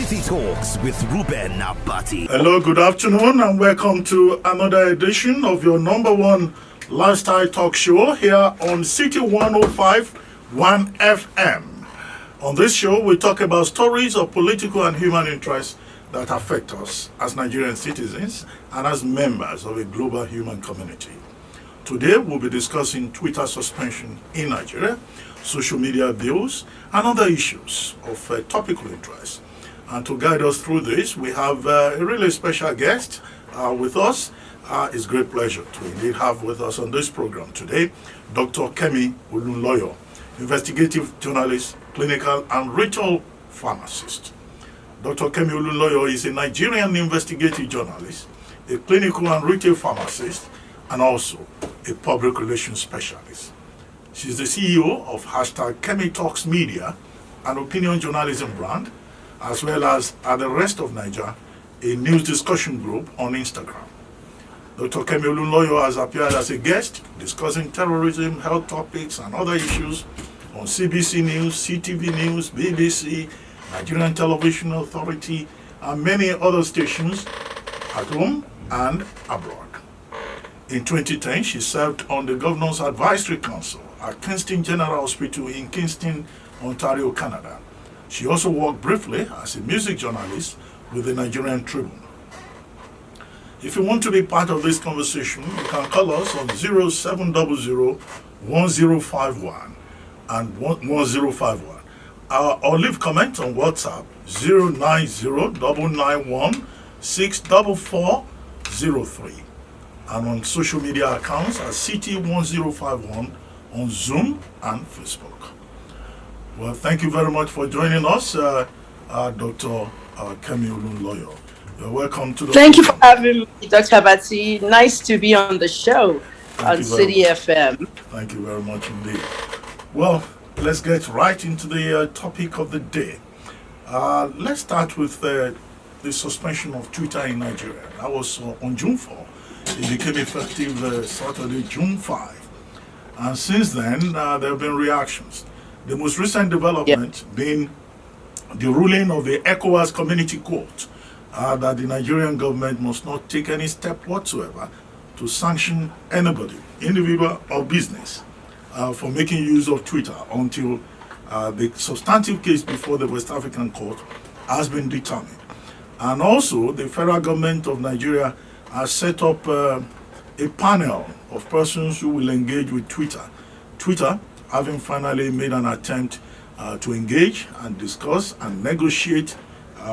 City Talks with Reuben Abati. Hello, good afternoon, and welcome to another edition of your number one lifestyle talk show here on City 105.1 FM. On this show, we talk about stories of political and human interests that affect us as Nigerian citizens and as members of a global human community. Today, we'll be discussing Twitter suspension in Nigeria, social media bills, and other issues of topical interest. And to guide us through this, we have a really special guest with us. It's a great pleasure to indeed have with us on this program today, Dr. Kemi Olunloyo, investigative journalist, clinical and retail pharmacist. Dr. Kemi Olunloyo is a Nigerian investigative journalist, a clinical and retail pharmacist, and also a public relations specialist. She's the CEO of Kemi Talks Media, an opinion journalism brand, as well as at the rest of Nigeria, a news discussion group on Instagram. Dr. Kemi Olunloyo has appeared as a guest discussing terrorism, health topics, and other issues on CBC News, CTV News, BBC, Nigerian Television Authority, and many other stations at home and abroad. In 2010, she served on the Governor's Advisory Council at Kingston General Hospital in Kingston, Ontario, Canada. She also worked briefly as a music journalist with the Nigerian Tribune. If you want to be part of this conversation, you can call us on 0700-1051 and 1051. Or leave comment on WhatsApp 090-991-64403 and on social media accounts at CT1051 on Zoom and Facebook. Well, thank you very much for joining us, Dr. Kemi Olunloyo. You're welcome to the Thank you for having me, Dr. Abati. Nice to be on the show on City FM. Thank you very much indeed. Well, let's get right into the topic of the day. Let's start with the suspension of Twitter in Nigeria. That was on June 4. It became effective Saturday, June 5. And since then, there have been reactions. The most recent development being the ruling of the ECOWAS Community Court that the Nigerian government must not take any step whatsoever to sanction anybody, individual or business, for making use of Twitter until the substantive case before the West African Court has been determined. And also, the federal government of Nigeria has set up a panel of persons who will engage with Twitter. Twitter having finally made an attempt to engage and discuss and negotiate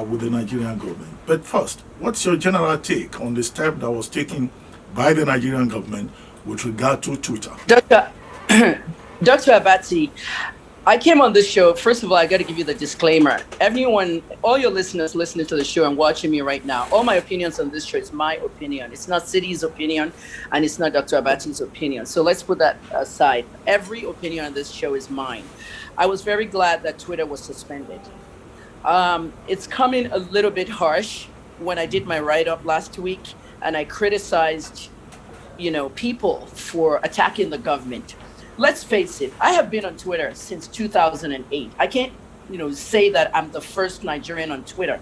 with the Nigerian government. But first, what's your general take on the step that was taken by the Nigerian government with regard to Twitter? Dr. Abati, I came on this show. First of all, I got to give you the disclaimer. Everyone, all your listeners listening to the show and watching me right now, all my opinions on this show is my opinion. It's not City's opinion, and it's not Dr. Abati's opinion. So let's put that aside. Every opinion on this show is mine. I was very glad that Twitter was suspended. It's coming a little bit harsh when I did my write-up last week, and I criticized, people for attacking the government. Let's face it, I have been on Twitter since 2008. I can't, say that I'm the first Nigerian on Twitter,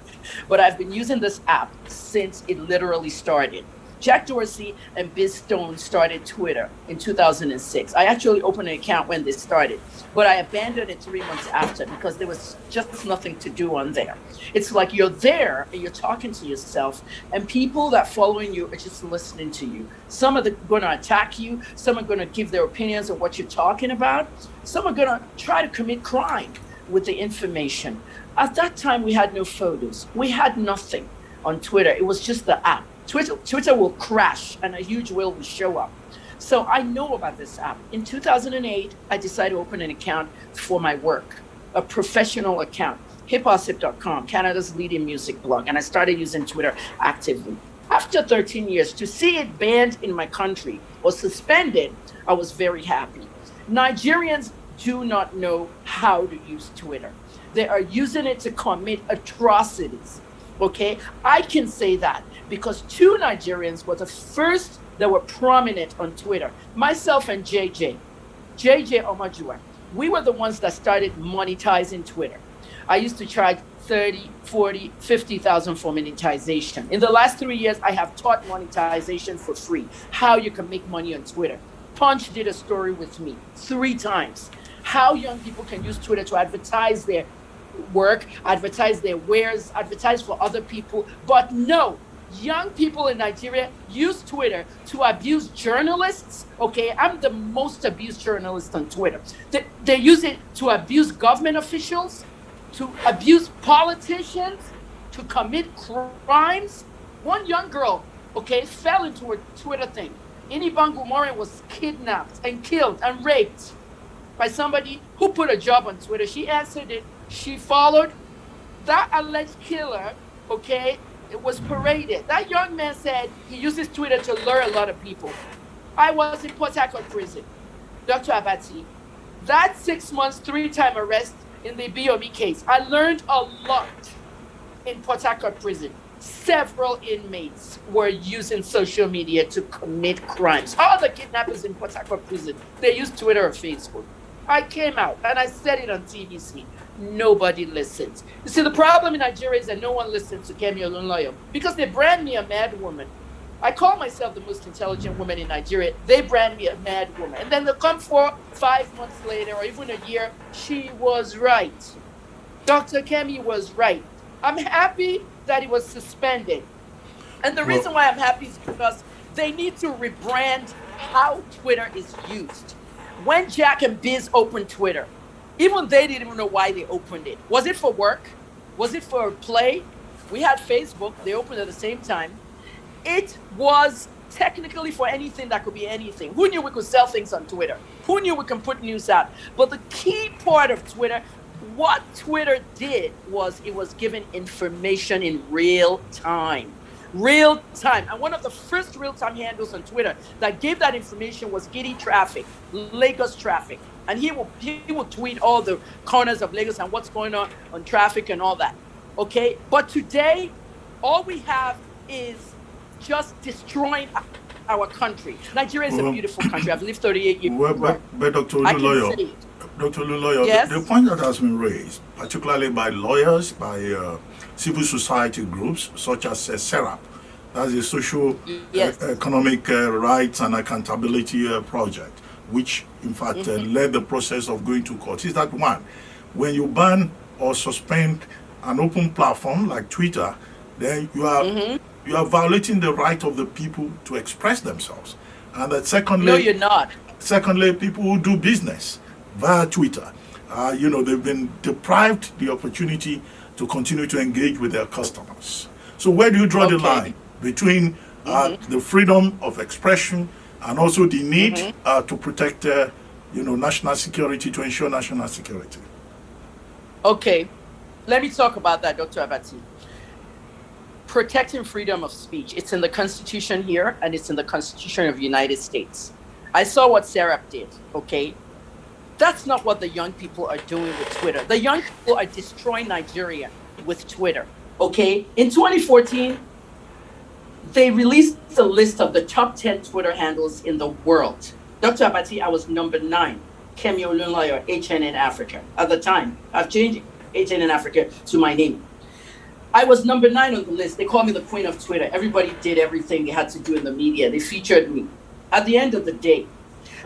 but I've been using this app since it literally started. Jack Dorsey and Biz Stone started Twitter in 2006. I actually opened an account when they started, but I abandoned it 3 months after because there was just nothing to do on there. It's like you're there and you're talking to yourself, and people that following you are just listening to you. Some are going to attack you. Some are going to give their opinions on what you're talking about. Some are going to try to commit crime with the information. At that time, we had no photos. We had nothing on Twitter. It was just the app. Twitter will crash and a huge whale will show up. So I know about this app. In 2008, I decided to open an account for my work, a professional account, hiphopsip.com, Canada's leading music blog, and I started using Twitter actively. After 13 years, to see it banned in my country or suspended, I was very happy. Nigerians do not know how to use Twitter. They are using it to commit atrocities. Okay, I can say that because 2 Nigerians were the first that were prominent on Twitter, myself and JJ Omajua. We were the ones that started monetizing Twitter. I used to charge 30, 40, 50,000 for monetization. In the last 3 years, I have taught monetization for free, how you can make money on Twitter. Punch did a story with me 3 times, how young people can use Twitter to advertise their work, advertise their wares, advertise for other people. But no, young people in Nigeria use Twitter to abuse journalists. Okay, I'm the most abused journalist on Twitter. They use it to abuse government officials, to abuse politicians, to commit crimes. One young girl, okay, fell into a Twitter thing. Inibangu Morin was kidnapped and killed and raped by somebody who put a job on Twitter. She answered it. She followed. That alleged killer, okay, it was paraded. That young man said he uses Twitter to lure a lot of people. I was in Port Harcourt prison, Dr. Abati. That 6 months, 3-time arrest in the BOB case, I learned a lot in Port Harcourt prison. Several inmates were using social media to commit crimes. All the kidnappers in Port Harcourt prison, they use Twitter or Facebook. I came out and I said it on TVC. Nobody listens. You see, the problem in Nigeria is that no one listens to Kemi Olunloyo because they brand me a mad woman. I call myself the most intelligent woman in Nigeria. They brand me a mad woman. And then they come 4, 5 months later or even a year, she was right. Dr. Kemi was right. I'm happy that he was suspended. And the reason why I'm happy is because they need to rebrand how Twitter is used. When Jack and Biz opened Twitter, even they didn't even know why they opened it. Was it for work? Was it for play? We had Facebook. They opened at the same time. It was technically for anything that could be anything. Who knew we could sell things on Twitter? Who knew we can put news out? But the key part of Twitter, what Twitter did was it was giving information in real time. Real time. And one of the first real-time handles on Twitter that gave that information was Giddy Traffic, Lagos Traffic. And he will tweet all the corners of Lagos and what's going on traffic and all that. Okay? But today, all we have is just destroying our country. Nigeria is a beautiful country. I've lived 38 years. But Dr. Olunloyo, yes? the point that has been raised, particularly by lawyers, by civil society groups such as SERAP, that's a social economic rights and accountability project, which in fact led the process of going to court, is that one, when you ban or suspend an open platform like Twitter, then you are violating the right of the people to express themselves. And that secondly, no, you're not. Secondly, people who do business via Twitter, they've been deprived the opportunity to continue to engage with their customers. So where do you draw the line between the freedom of expression and also the need to protect, national security, to ensure national security? Okay, let me talk about that, Dr. Abati. Protecting freedom of speech. It's in the Constitution here, and it's in the Constitution of the United States. I saw what Serap did, okay? That's not what the young people are doing with Twitter. The young people are destroying Nigeria with Twitter, okay? In 2014, they released a list of the top 10 Twitter handles in the world. Dr. Abati, I was number 9. Kemi Olunloyo, HN in Africa. At the time, I've changed HN in Africa to my name. I was number 9 on the list. They called me the queen of Twitter. Everybody did everything they had to do in the media. They featured me. At the end of the day,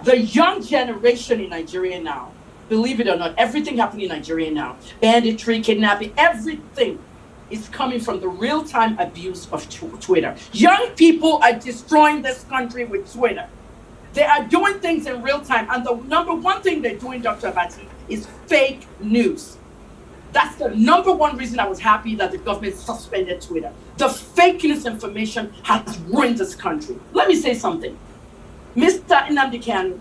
the young generation in Nigeria now, believe it or not, everything happening in Nigeria now, banditry, kidnapping, everything is coming from the real-time abuse of Twitter. Young people are destroying this country with Twitter. They are doing things in real time. And the number one thing they're doing, Dr. Abati, is fake news. That's the number one reason I was happy that the government suspended Twitter. The fake news information has ruined this country. Let me say something. Mr. Nnamdi Kanu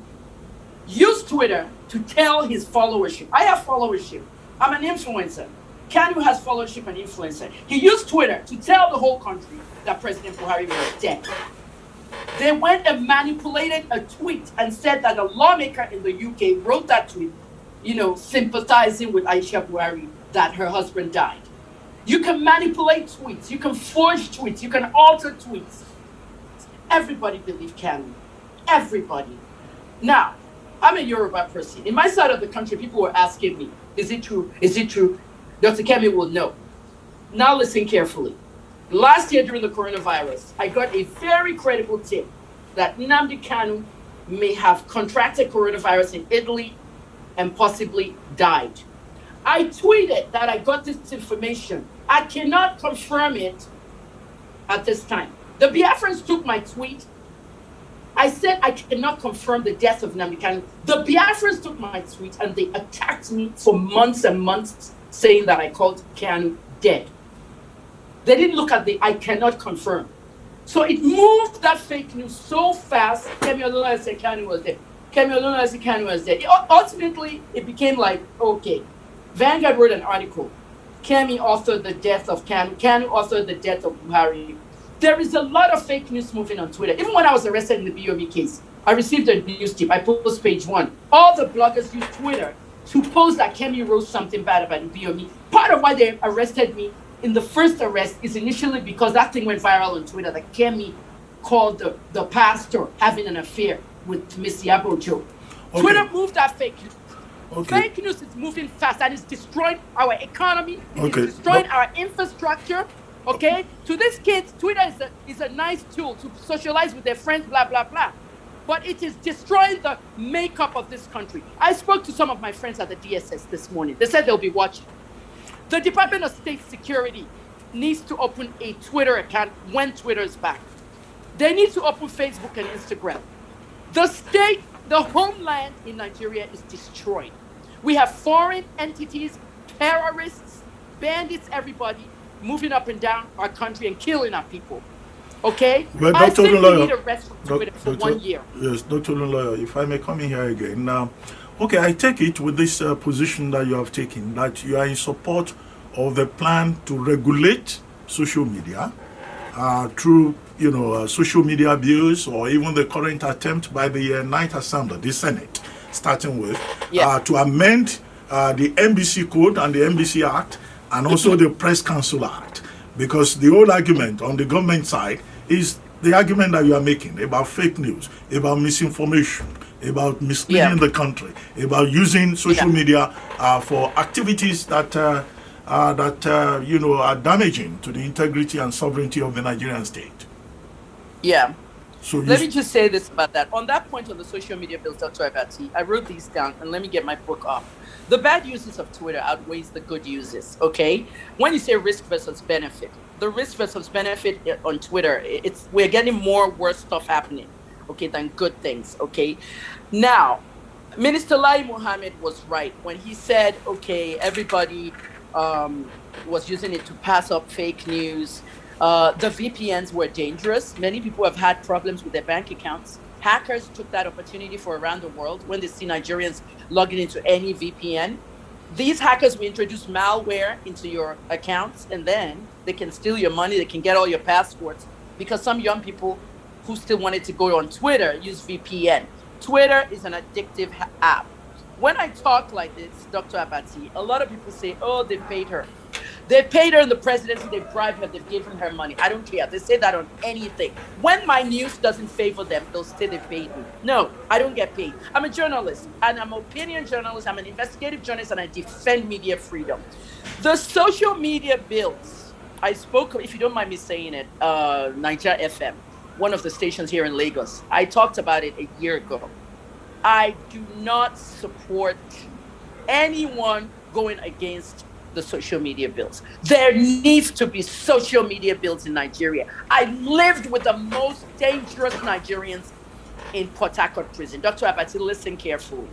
used Twitter to tell his followership. I have followership. I'm an influencer. Kanu has followership and influencer. He used Twitter to tell the whole country that President Buhari was dead. They went and manipulated a tweet and said that a lawmaker in the UK wrote that tweet, sympathizing with Aisha Buhari, that her husband died. You can manipulate tweets, you can forge tweets, you can alter tweets. Everybody believed Kanu. Everybody. Now, I'm a Yoruba person. In my side of the country, people were asking me, is it true? Is it true? Dr. Kemi will know. Now listen carefully. Last year during the coronavirus, I got a very credible tip that Nnamdi Kanu may have contracted coronavirus in Italy and possibly died. I tweeted that I got this information. I cannot confirm it at this time. The Biafrans took my tweet. I said I cannot confirm the death of Nnamdi Kanu. The Biafrans took my tweet and they attacked me for months and months, saying that I called Kanu dead. They didn't look at the I cannot confirm. So it moved that fake news so fast. Kemi Olunloyo said Kanu was dead. Kemi Olunloyo said Kanu was dead. Ultimately, it became like, okay. Vanguard wrote an article. Kemi authored the death of Kanu. Kanu authored the death of Buhari. There is a lot of fake news moving on Twitter. Even when I was arrested in the BOB case, I received a news tip. I posted page 1. All the bloggers use Twitter to post that Kemi wrote something bad about the BOB. Part of why they arrested me in the first arrest is initially because that thing went viral on Twitter that Kemi called the pastor having an affair with Miss Yabojo. Okay. Twitter moved that fake news. Okay. Fake news is moving fast and it's destroying our economy. It's destroying our infrastructure. Okay? To these kids, Twitter is a nice tool to socialize with their friends, blah, blah, blah. But it is destroying the makeup of this country. I spoke to some of my friends at the DSS this morning. They said they'll be watching. The Department of State Security needs to open a Twitter account when Twitter is back. They need to open Facebook and Instagram. The state, the homeland in Nigeria is destroyed. We have foreign entities, terrorists, bandits, everybody moving up and down our country and killing our people. Okay? Well, I Dr. think Olunloyo, we need a rest from Twitter for 1 year. Yes, Dr. Olunloyo, if I may come in here again. Now, okay, I take it with this position that you have taken, that you are in support of the plan to regulate social media through, social media bills, or even the current attempt by the Ninth Assembly, the Senate, starting with, to amend the NBC Code and the NBC Act, and also the Press Council Act. Because the whole argument on the government side is the argument that you are making about fake news, about misinformation, about misleading the country, about using social media for activities that are damaging to the integrity and sovereignty of the Nigerian state. Yeah. So let me just say this about that. On that point on the social media bills, Dr. Abati, I wrote these down, and let me get my book up. The bad uses of Twitter outweighs the good uses, okay? When you say risk versus benefit, the risk versus benefit on Twitter, we're getting more worse stuff happening, okay, than good things, okay? Now, Minister Lai Mohammed was right when he said, okay, everybody was using it to pass up fake news. The VPNs were dangerous. Many people have had problems with their bank accounts. Hackers took that opportunity for around the world when they see Nigerians logging into any VPN. These hackers will introduce malware into your accounts, and then they can steal your money. They can get all your passwords, because some young people who still wanted to go on Twitter use VPN. Twitter is an addictive app. When I talk like this, Dr. Abati, a lot of people say, oh, they paid her. They paid her in the presidency, they bribed her, they've given her money. I don't care. They say that on anything. When my news doesn't favor them, they'll say they paid me. No, I don't get paid. I'm a journalist, and I'm an opinion journalist. I'm an investigative journalist, and I defend media freedom. The social media bills, I spoke, if you don't mind me saying it, Niger FM, one of the stations here in Lagos. I talked about it a year ago. I do not support anyone going against the social media bills. There needs to be social media bills in Nigeria. I lived with the most dangerous Nigerians in Port Harcourt prison. Dr. Abati, listen carefully.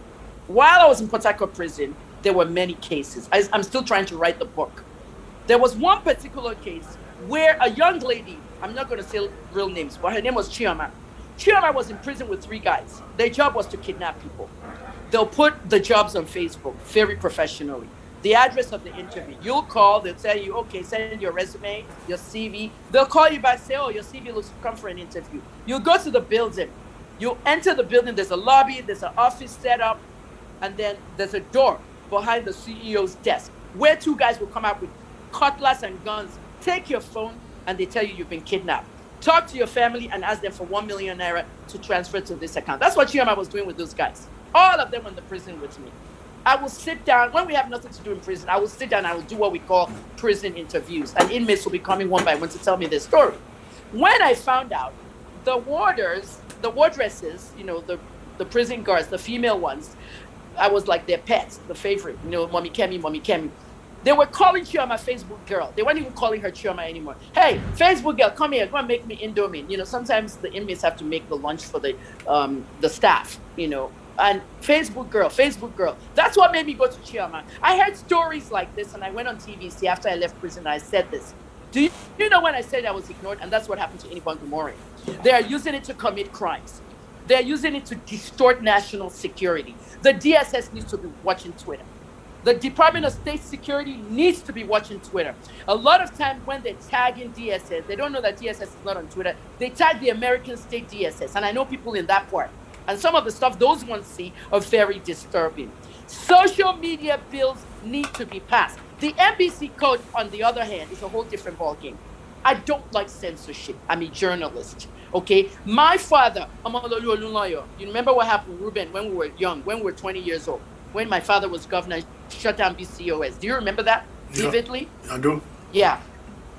While I was in Port Harcourt prison, there were many cases. I'm still trying to write the book. There was one particular case where a young lady, I'm not going to say real names, but her name was Chioma. Chioma was in prison with 3 guys. Their job was to kidnap people. They'll put the jobs on Facebook very professionally. The address of the interview. You'll call, they'll tell you, okay, send your resume, your CV. They'll call you back, say, oh, your CV looks come for an interview. You'll go to the building. You'll enter the building, there's a lobby, there's an office set up, and then there's a door behind the CEO's desk where 2 guys will come out with cutlass and guns, take your phone, and they tell you you've been kidnapped. Talk to your family and ask them for 1 million naira to transfer to this account. That's what Chioma was doing with those guys. All of them were in the prison with me. I will sit down when we have nothing to do in prison. I will sit down and I will do what we call prison interviews, and inmates will be coming one by one to tell me their story. When I found out the wardresses, the prison guards, the female ones, I was like their pets, the favorite, Mommy Kemi, Mommy Kemi. They were calling Chioma Facebook girl. They weren't even calling her Chioma anymore. Hey, Facebook girl, come here, go and make me Indomie. Sometimes the inmates have to make the lunch for the staff, and Facebook girl. That's what made me go to Chioma. I heard stories like this, and I went on TVC after I left prison. I said this. Do you know when I said I was ignored? And that's what happened to Iniban Gumori. They are using it to commit crimes. They're using it to distort national security. The DSS needs to be watching Twitter. The Department of State Security needs to be watching Twitter. A lot of times when they're tagging DSS, they don't know that DSS is not on Twitter. They tag the American State DSS. And I know people in that part. And some of the stuff those ones see are very disturbing. Social media bills need to be passed. The NBC code, on the other hand, is a whole different ballgame. I don't like censorship. I'm a journalist. Okay? My father, Olunloyo, you remember what happened with Reuben when we were young, when we were 20 years old, when my father was governor, shut down BCOS. Do you remember that vividly? I do. Yeah.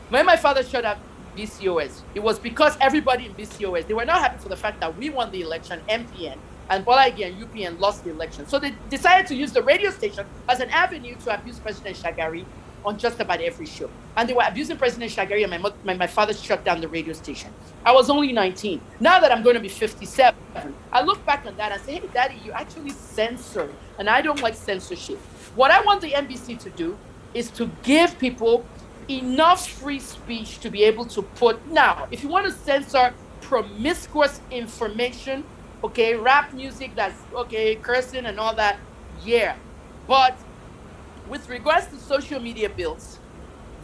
When my father shut down BCOS, it was because everybody in BCOS, they were not happy for the fact that we won the election, MPN, and Bolagi and UPN lost the election. So they decided to use the radio station as an avenue to abuse President Shagari on just about every show. And they were abusing President Shagari, and my father shut down the radio station. I was only 19. Now that I'm going to be 57, I look back on that and say, hey, Daddy, you actually censored. And I don't like censorship. What I want the NBC to do is to give people enough free speech to be able to put. Now, if you want to censor promiscuous information, okay, rap music, that's okay, cursing and all that, yeah. But with regards to social media bills,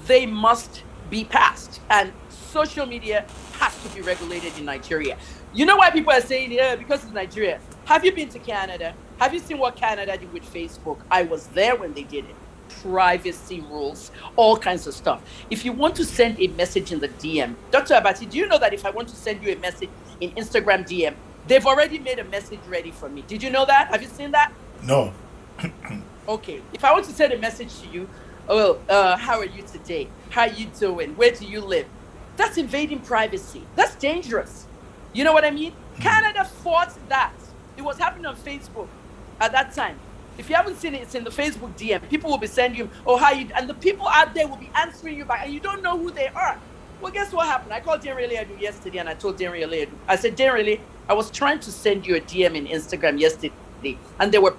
they must be passed. And social media has to be regulated in Nigeria. You know why people are saying, yeah, because it's Nigeria. Have you been to Canada? Have you seen what Canada did with Facebook? I was there when they did it. Privacy rules, all kinds of stuff. If you want to send a message in the DM, Dr. Abati, do you know that if I want to send you a message in Instagram DM, they've already made a message ready for me? Did you know that? Have you seen that? No. Okay. If I want to send a message to you, how are you today? How are you doing? Where do you live? That's invading privacy. That's dangerous. You know what I mean? Canada fought that. It was happening on Facebook at that time. If you haven't seen it, it's in the Facebook DM. People will be sending you, and the people out there will be answering you back, and you don't know who they are. Well, guess what happened? I called Denry Leadu yesterday, and I told Denry Leadu, I said, Denry, I was trying to send you a DM in Instagram yesterday, and there were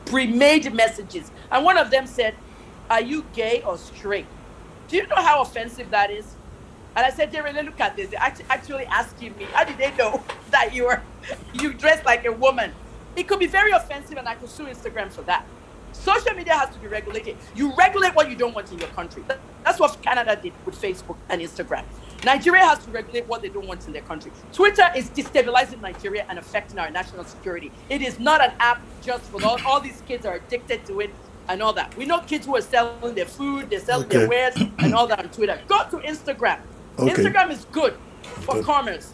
pre-made messages. And one of them said, are you gay or straight? Do you know how offensive that is? And I said, Denry, look at this. They're actually asking me, how did they know that you dress like a woman? It could be very offensive, and I could sue Instagram for that. Social media has to be regulated. You regulate what you don't want in your country. That's what Canada did with Facebook and Instagram. Nigeria has to regulate what they don't want in their country. Twitter is destabilizing Nigeria and affecting our national security. It is not an app just for all these kids are addicted to it and all that. We know kids who are selling their food, they're selling their wares and all that on Twitter. Go to Instagram. Okay. Instagram is good for commerce.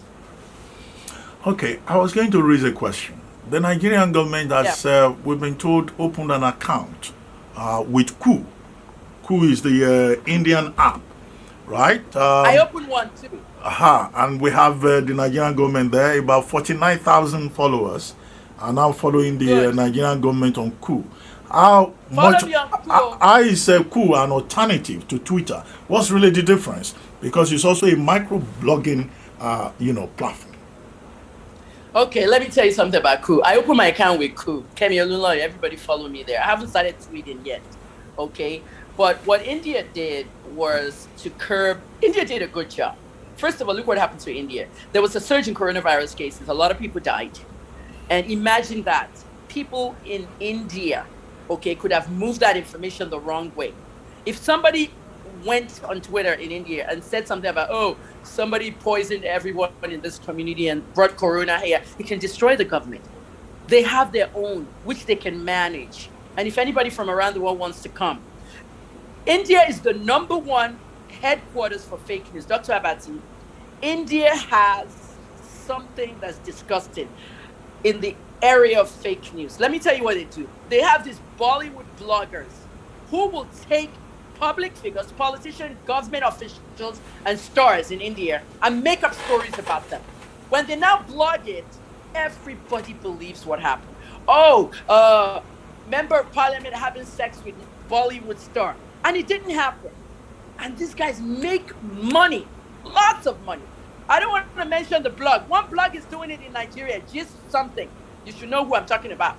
Okay, I was going to raise a question. The Nigerian government has, we've been told, opened an account with Ku. Ku is the Indian app, right? I opened one too. And we have the Nigerian government there. About 49,000 followers are now following the Nigerian government on Ku. How is Ku an alternative to Twitter? What's really the difference? Because it's also a micro-blogging, platform. Okay, let me tell you something about Ku. I opened my account with Ku. Kemi, Olunloyo, everybody follow me there. I haven't started tweeting yet, okay? But what India did was to curb. India did a good job. First of all, look what happened to India. There was a surge in coronavirus cases. A lot of people died. And imagine that. People in India, okay, could have moved that information the wrong way. If somebody went on Twitter in India and said something about, somebody poisoned everyone in this community and brought corona here, it can destroy the government. They have their own, which they can manage. And if anybody from around the world wants to come, India is the #1 headquarters for fake news. Dr. Abati, India has something that's disgusting. In the area of fake news. Let me tell you what they do. They have these Bollywood bloggers who will take public figures, politicians, government officials, and stars in India and make up stories about them. When they now blog it, everybody believes what happened. Oh, member of parliament having sex with Bollywood star. And it didn't happen. And these guys make money, lots of money. I don't want to mention the blog. One blog is doing it in Nigeria, just something. You should know who I'm talking about.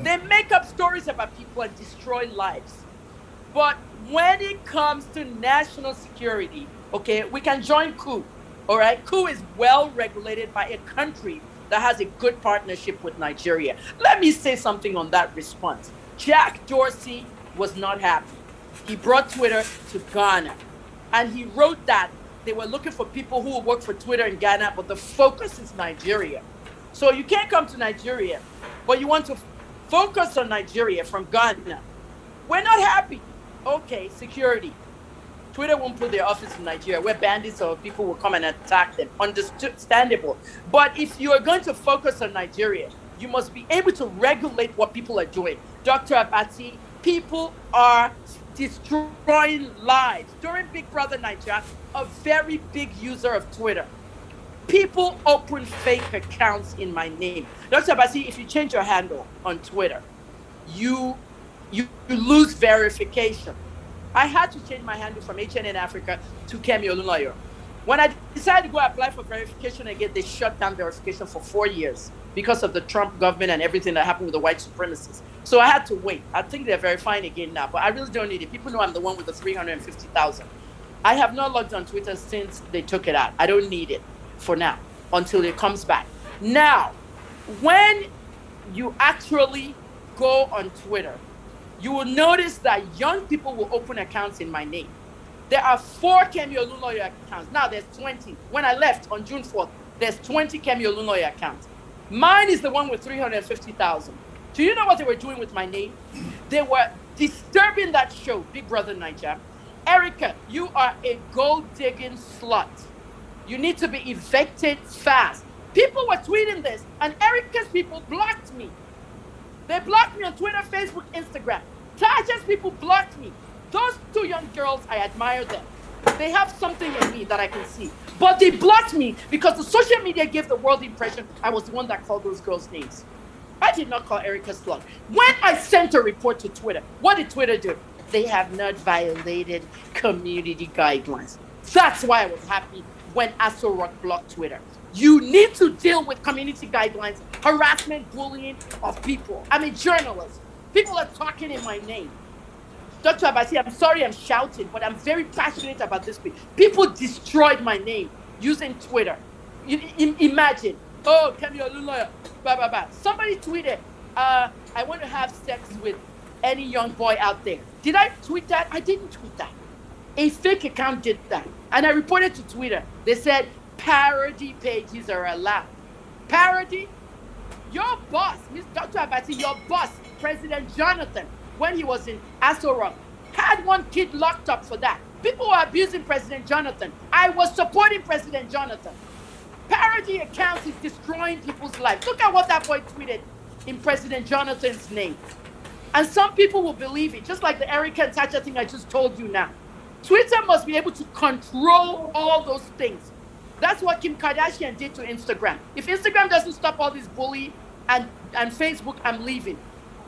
They make up stories about people and destroy lives. But when it comes to national security, okay, we can join coup, all right? Coup is well regulated by a country that has a good partnership with Nigeria. Let me say something on that response. Jack Dorsey was not happy. He brought Twitter to Ghana, and he wrote that they were looking for people who will work for Twitter in Ghana, but the focus is Nigeria. So you can't come to Nigeria, but you want to focus on Nigeria from Ghana. We're not happy. Okay, security. Twitter won't put their office in Nigeria where bandits or people will come and attack them. Understandable. But if you are going to focus on Nigeria, you must be able to regulate what people are doing. Dr. Abati, people are destroying lives. During Big Brother Nigeria, a very big user of Twitter, people open fake accounts in my name. Dr. Abati, if you change your handle on Twitter, you lose verification. I had to change my handle from HNN Africa to Kemi Olunloyo. When I decided to go apply for verification again, they shut down verification for 4 years because of the Trump government and everything that happened with the white supremacists. So I had to wait. I think they're verifying again now, but I really don't need it. People know I'm the one with the 350,000. I have not logged on Twitter since they took it out. I don't need it for now until it comes back. Now, when you actually go on Twitter, you will notice that young people will open accounts in my name. There are 4 Kemi Olunloyo accounts. Now there's 20. When I left on June 4th, there's 20 Kemi Olunloyo accounts. Mine is the one with 350,000. Do you know what they were doing with my name? They were disturbing that show, Big Brother Nigeria. Erica, you are a gold-digging slut. You need to be evicted fast. People were tweeting this, and Erica's people blocked me. They blocked me on Twitter, Facebook, Instagram. Taja's people blocked me. Those 2 young girls, I admire them. They have something in me that I can see. But they blocked me because the social media gave the world the impression I was the one that called those girls' names. I did not call Erica slut. When I sent a report to Twitter, what did Twitter do? They have not violated community guidelines. That's why I was happy when Aso Rock blocked Twitter. You need to deal with community guidelines, harassment, bullying of people. I'm a journalist. People are talking in my name. Dr. Abati, I'm sorry I'm shouting, but I'm very passionate about this. People destroyed my name using Twitter. Imagine, oh, Kemi Olunloyo, blah, blah, blah. Somebody tweeted, I want to have sex with any young boy out there. Did I tweet that? I didn't tweet that. A fake account did that. And I reported to Twitter. They said, parody pages are allowed. Parody? Your boss, Dr. Abati, your boss, President Jonathan, when he was in Aso Rock, had 1 kid locked up for that. People were abusing President Jonathan. I was supporting President Jonathan. Parody accounts is destroying people's lives. Look at what that boy tweeted in President Jonathan's name. And some people will believe it, just like the Erica and Tacha thing I just told you now. Twitter must be able to control all those things. That's what Kim Kardashian did to Instagram. If Instagram doesn't stop all this bullying and Facebook, I'm leaving.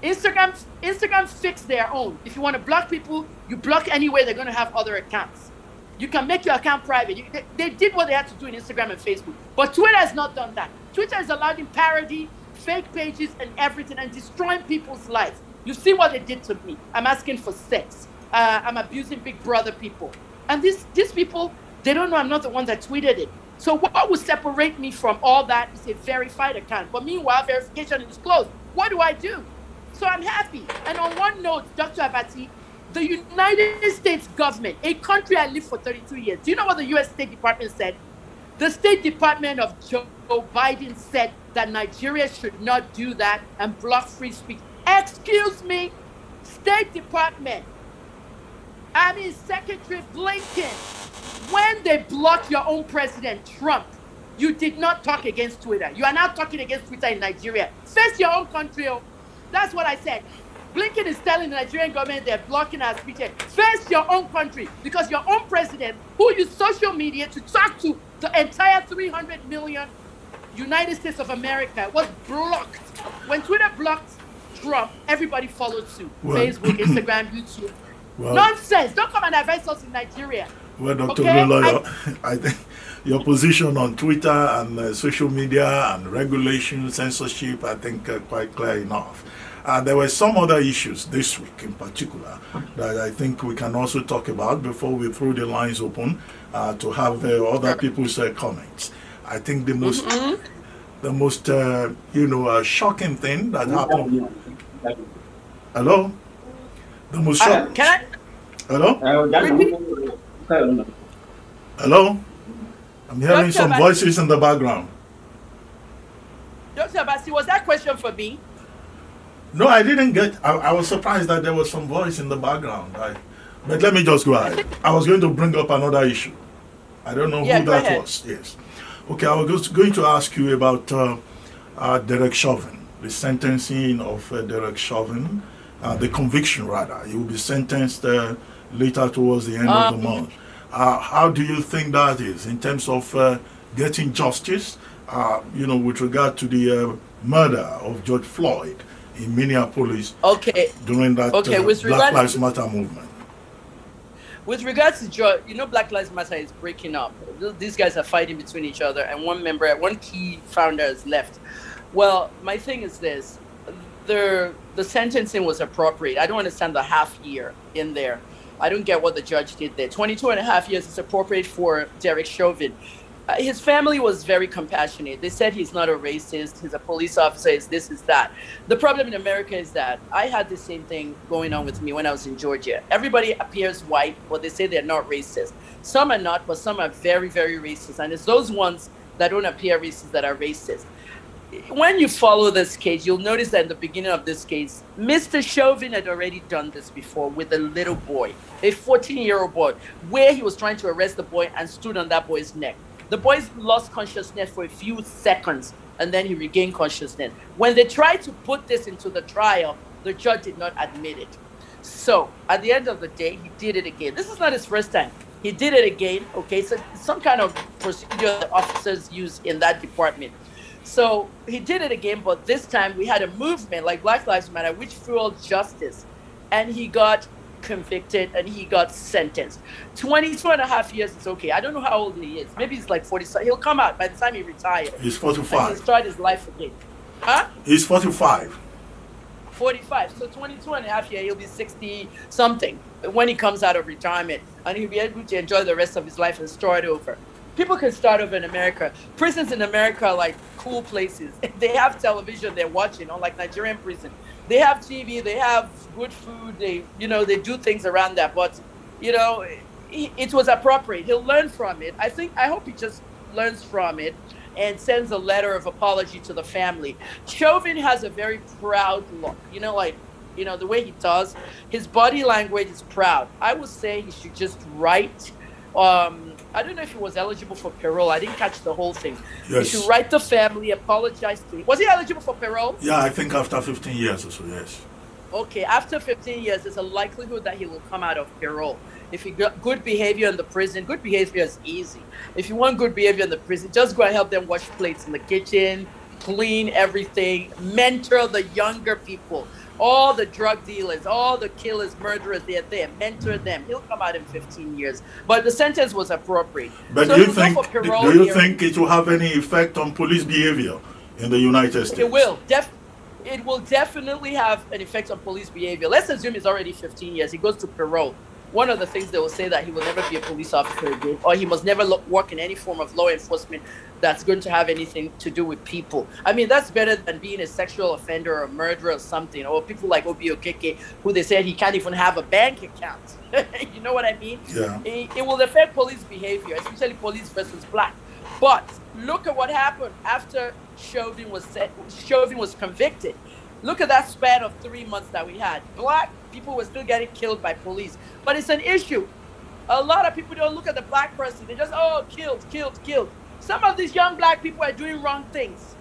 Instagram fix their own. If you want to block people, you block anyway, they're going to have other accounts. You can make your account private. They did what they had to do in Instagram and Facebook. But Twitter has not done that. Twitter is allowing parody, fake pages, and everything, and destroying people's lives. You see what they did to me. I'm asking for sex. I'm abusing Big Brother people. And these people, they don't know I'm not the one that tweeted it. So what would separate me from all that is a verified account. But meanwhile, verification is closed. What do I do? So I'm happy. And on one note, Dr. Abati, the United States government, a country I lived for 32 years, do you know what the U.S. State Department said? The State Department of Joe Biden said that Nigeria should not do that and block free speech. Excuse me, State Department. I mean, Secretary Blinken, when they block your own president, Trump, You did not talk against Twitter. You are now talking against Twitter in Nigeria. Face your own country. Oh. That's what I said. Blinken is telling the Nigerian government they're blocking our speech. Face your own country, because your own president, who used social media to talk to the entire 300 million United States of America, was blocked. When Twitter blocked Trump, everybody followed suit. Facebook, Instagram, YouTube. Nonsense. Don't come and advise us in Nigeria. Well, Dr. Olunloyo, I think your position on Twitter and social media and regulation, censorship, I think quite clear enough. There were some other issues this week in particular that I think we can also talk about before we throw the lines open to have other people's comments. I think the most shocking thing that happened. Hello? The most shocking. Can I? Hello? Hello? I'm hearing some voices in the background. Dr. Abati, was that question for me? No, I didn't get. I was surprised that there was some voice in the background. But let me just go ahead. I was going to bring up another issue. I don't know who that was. Yes. Okay, I was just going to ask you about Derek Chauvin, the sentencing of Derek Chauvin, the conviction rather. He will be sentenced later towards the end of the month. How do you think that is in terms of getting justice, with regard to the murder of George Floyd in Minneapolis during that Black Lives Matter movement? With regards to George, Black Lives Matter is breaking up. These guys are fighting between each other, and one key founder is left. Well, my thing is this. The sentencing was appropriate. I don't understand the half year in there. I don't get what the judge did there. 22 and a half years is appropriate for Derek Chauvin. His family was very compassionate. They said he's not a racist. He's a police officer. Is this, is that. The problem in America is that I had the same thing going on with me when I was in Georgia. Everybody appears white, but they say they're not racist. Some are not, but some are very, very racist. And it's those ones that don't appear racist that are racist. When you follow this case, you'll notice that in the beginning of this case, Mr. Chauvin had already done this before with a little boy, a 14-year-old boy, where he was trying to arrest the boy and stood on that boy's neck. The boy lost consciousness for a few seconds, and then he regained consciousness. When they tried to put this into the trial, the judge did not admit it. So at the end of the day, he did it again. This is not his first time. He did it again. Okay, so some kind of procedure that officers use in that department. So he did it again, but this time we had a movement like Black Lives Matter, which fueled justice. And he got convicted and he got sentenced. 22 and a half years is okay. I don't know how old he is. Maybe he's like 40. He'll come out by the time he retires. He's 45. He'll start his life again. Huh? He's 45. 45. So 22 and a half years, he'll be 60 something when he comes out of retirement. And he'll be able to enjoy the rest of his life and start over. People can start over in America. Prisons in America are like cool places. They have television they're watching, unlike Nigerian prison. They have TV, they have good food, they do things around that. But, it was appropriate. He'll learn from it. I hope he just learns from it and sends a letter of apology to the family. Chauvin has a very proud look, the way he does. His body language is proud. I would say he should just write. I don't know if he was eligible for parole. I didn't catch the whole thing. Yes. He should write the family, apologize to him. Was he eligible for parole? Yeah, I think after 15 years or so, yes. Okay, after 15 years, there's a likelihood that he will come out of parole. If he got good behavior in the prison, good behavior is easy. If you want good behavior in the prison, just go and help them wash plates in the kitchen, clean everything, mentor the younger people. All the drug dealers, all the killers, murderers, they're there. Mentor them. He'll come out in 15 years. But the sentence was appropriate. But so do you think it will have any effect on police behavior in the United States? It will. It will definitely have an effect on police behavior. Let's assume it's already 15 years. He goes to parole. One of the things they will say that he will never be a police officer again, or he must never work in any form of law enforcement that's going to have anything to do with people. I mean, that's better than being a sexual offender or a murderer or something, or people like Obi Okeke, who they said he can't even have a bank account. You know what I mean? Yeah. It will affect police behavior, especially police versus black. But look at what happened after Chauvin was convicted. Look at that span of 3 months that we had. Black people were still getting killed by police. But it's an issue. A lot of people don't look at the black person. They just, killed. Some of these young black people are doing wrong things.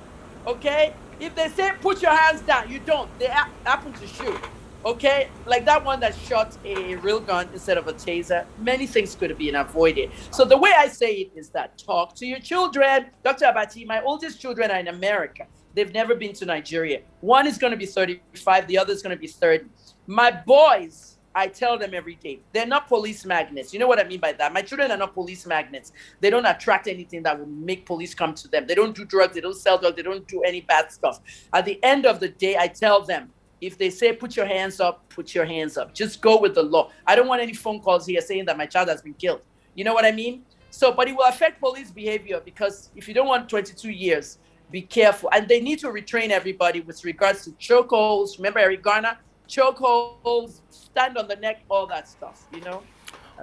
Okay? If they say put your hands down, you don't. They happen to shoot. Okay? Like that one that shot a real gun instead of a taser. Many things could have been avoided. So the way I say it is that talk to your children. Dr. Abati, my oldest children are in America. They've never been to Nigeria. One is going to be 35. The other is going to be 30. My boys, I tell them every day, they're not police magnets. You know what I mean by that? My children are not police magnets. They don't attract anything that will make police come to them. They don't do drugs. They don't sell drugs. They don't do any bad stuff. At the end of the day, I tell them, if they say, put your hands up, put your hands up. Just go with the law. I don't want any phone calls here saying that my child has been killed. You know what I mean? So, but it will affect police behavior because if you don't want 22 years, be careful. And they need to retrain everybody with regards to chokeholds. Remember Eric Garner? Chokeholds, stand on the neck, all that stuff, you know?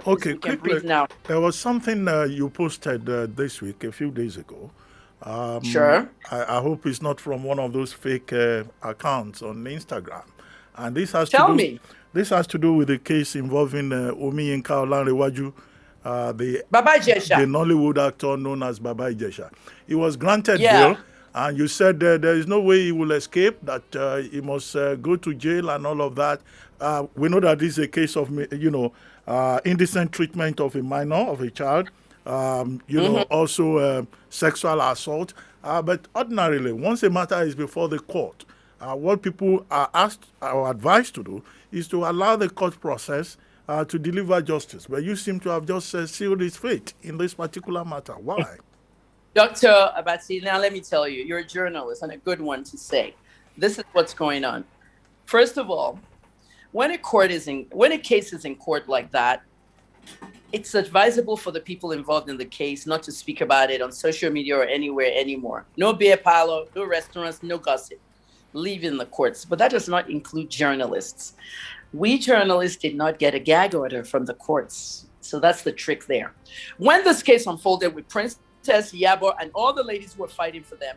Okay, quickly, now. There was something you posted this week, a few days ago. Sure. I hope it's not from one of those fake accounts on Instagram. And this has This has to do with the case involving Omi Yinka Olanrewaju, the Nollywood actor known as Baba Ijesha. He was granted bail. And you said there is no way he will escape, that he must go to jail and all of that. We know that this is a case of, indecent treatment of a minor, of a child, also sexual assault. But ordinarily, once a matter is before the court, what people are asked or advised to do is to allow the court process to deliver justice. But you seem to have just sealed his fate in this particular matter. Why? Dr. Abati, now let me tell you, you're a journalist and a good one to say. This is what's going on. First of all, when a case is in court like that, it's advisable for the people involved in the case not to speak about it on social media or anywhere anymore. No beer parlor, no restaurants, no gossip. Leave in the courts. But that does not include journalists. We journalists did not get a gag order from the courts. So that's the trick there. When this case unfolded with Princess Yabo and all the ladies who were fighting for them,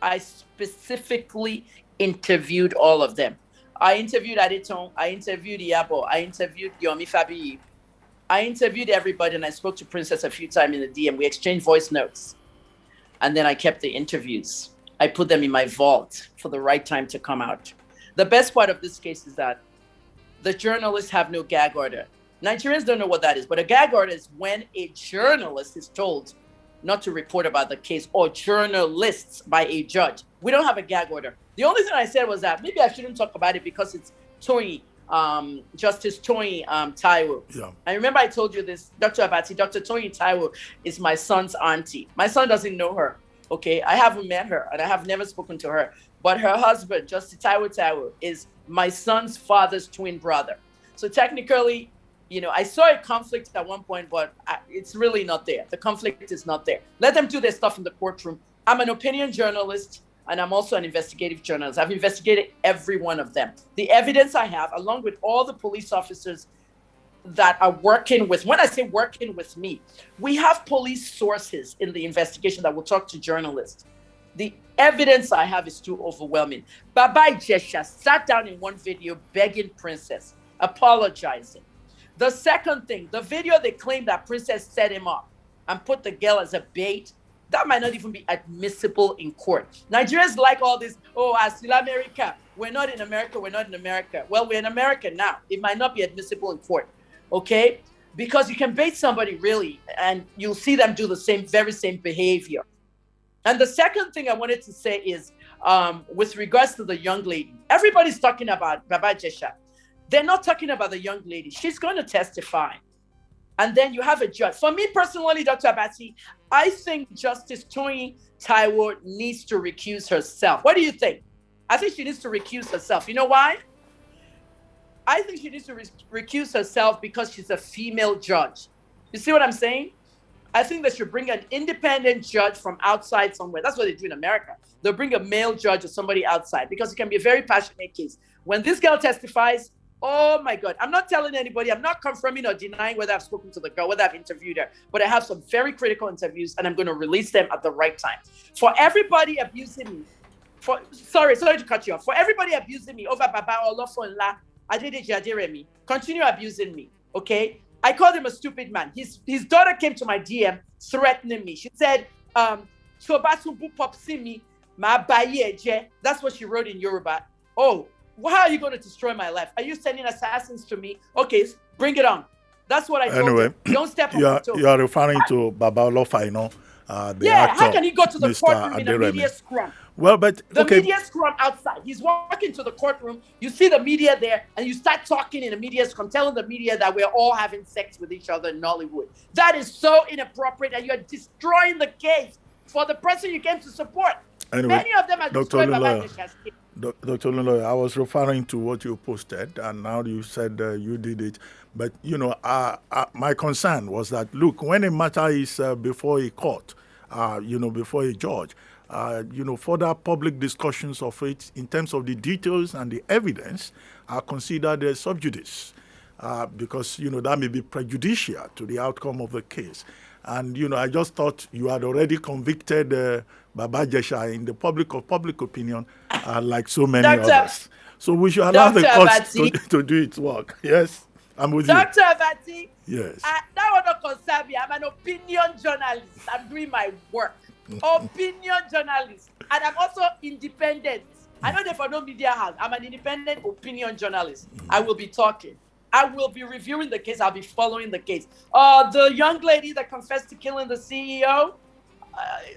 I specifically interviewed all of them. I interviewed Aditon, I interviewed Yabo, I interviewed Yomi Fabi, I interviewed everybody, and I spoke to Princess a few times in the DM. We exchanged voice notes. And then I kept the interviews. I put them in my vault for the right time to come out. The best part of this case is that the journalists have no gag order. Nigerians don't know what that is, but a gag order is when a journalist is told not to report about the case, or journalists by a judge. We don't have a gag order. The only thing I said was that maybe I shouldn't talk about it because it's Toyin, Justice Toyin Taiwo. Yeah. I remember I told you this, Dr. Abati, Dr. Toyin Taiwo is my son's auntie. My son doesn't know her, okay? I haven't met her and I have never spoken to her, but her husband, Justice Taiwo, is my son's father's twin brother. So technically, I saw a conflict at one point, but it's really not there. The conflict is not there. Let them do their stuff in the courtroom. I'm an opinion journalist, and I'm also an investigative journalist. I've investigated every one of them. The evidence I have, along with all the police officers that are working with, when I say working with me, we have police sources in the investigation that will talk to journalists. The evidence I have is too overwhelming. Baba Ijesha sat down in one video begging Princess, apologizing. The second thing, the video they claim that Princess set him up and put the girl as a bait, that might not even be admissible in court. Nigerians like all this, still America. We're not in America, we're not in America. Well, we're in America now. It might not be admissible in court, okay? Because you can bait somebody really, and you'll see them do the very same behavior. And the second thing I wanted to say is, with regards to the young lady, everybody's talking about Baba Ijesha. They're not talking about the young lady. She's going to testify. And then you have a judge. For me personally, Dr. Abati, I think Justice Toyin Taiwo needs to recuse herself. What do you think? I think she needs to recuse herself. You know why? I think she needs to recuse herself because she's a female judge. You see what I'm saying? I think they should bring an independent judge from outside somewhere. That's what they do in America. They'll bring a male judge or somebody outside because it can be a very passionate case. When this girl testifies, oh my God, I'm not telling anybody, I'm not confirming or denying whether I've spoken to the girl, whether I've interviewed her, but I have some very critical interviews and I'm going to release them at the right time. For everybody abusing me, sorry to cut you off. For everybody abusing me over Baba Olofonla, Adede, continue abusing me, okay? I called him a stupid man. His daughter came to my DM threatening me. She said, Chobasumbu Popsimi, Ma Baye Je. That's what she wrote in Yoruba. Oh, how are you going to destroy my life? Are you sending assassins to me? Okay, bring it on. That's what I told him. Don't step on my toes. You are referring to Baba Olofa, the actor. How can he go to the Mr. courtroom in a Aderemi. media scrum? Well, but the media scrum outside. He's walking to the courtroom. You see the media there, and you start talking in the media scrum, telling the media that we're all having sex with each other in Nollywood. That is so inappropriate, and you're destroying the case for the person you came to support. Anyway, many of them are destroyed by Dr. Olunloyo, I was referring to what you posted, and now you said you did it. But, my concern was that, look, when a matter is before a court, before a judge, further public discussions of it in terms of the details and the evidence are considered sub judice because, that may be prejudicial to the outcome of the case. And, I just thought you had already convicted Baba Jesha in the public opinion, like so many others. So we should allow the court to do its work. Yes, I'm with you. Dr. Abati. Yes. That will not concern me. I'm an opinion journalist. I'm doing my work. Opinion journalist. And I'm also independent. I know that for no media house. I'm an independent opinion journalist. I will be talking. I will be reviewing the case. I'll be following the case. The young lady that confessed to killing the CEO,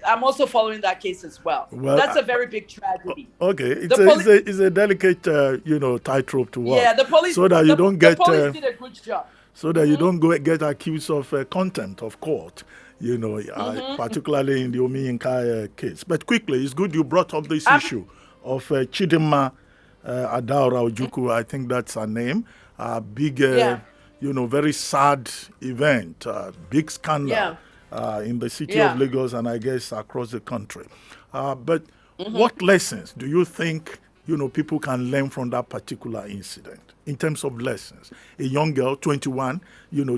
I'm also following that case as well. That's a very big tragedy. Okay, it's a delicate, tightrope to walk. Yeah, the police. So that you don't get. The police did a good job. So that you don't get accused of contempt of court. Particularly in the Omiyinka case. But quickly, it's good you brought up this issue of Chidinma Adaora Ojukwu. I think that's her name. Big, very sad event, big scandal in the city of Lagos and I guess across the country. But what lessons do you think, people can learn from that particular incident in terms of lessons? A young girl, 21,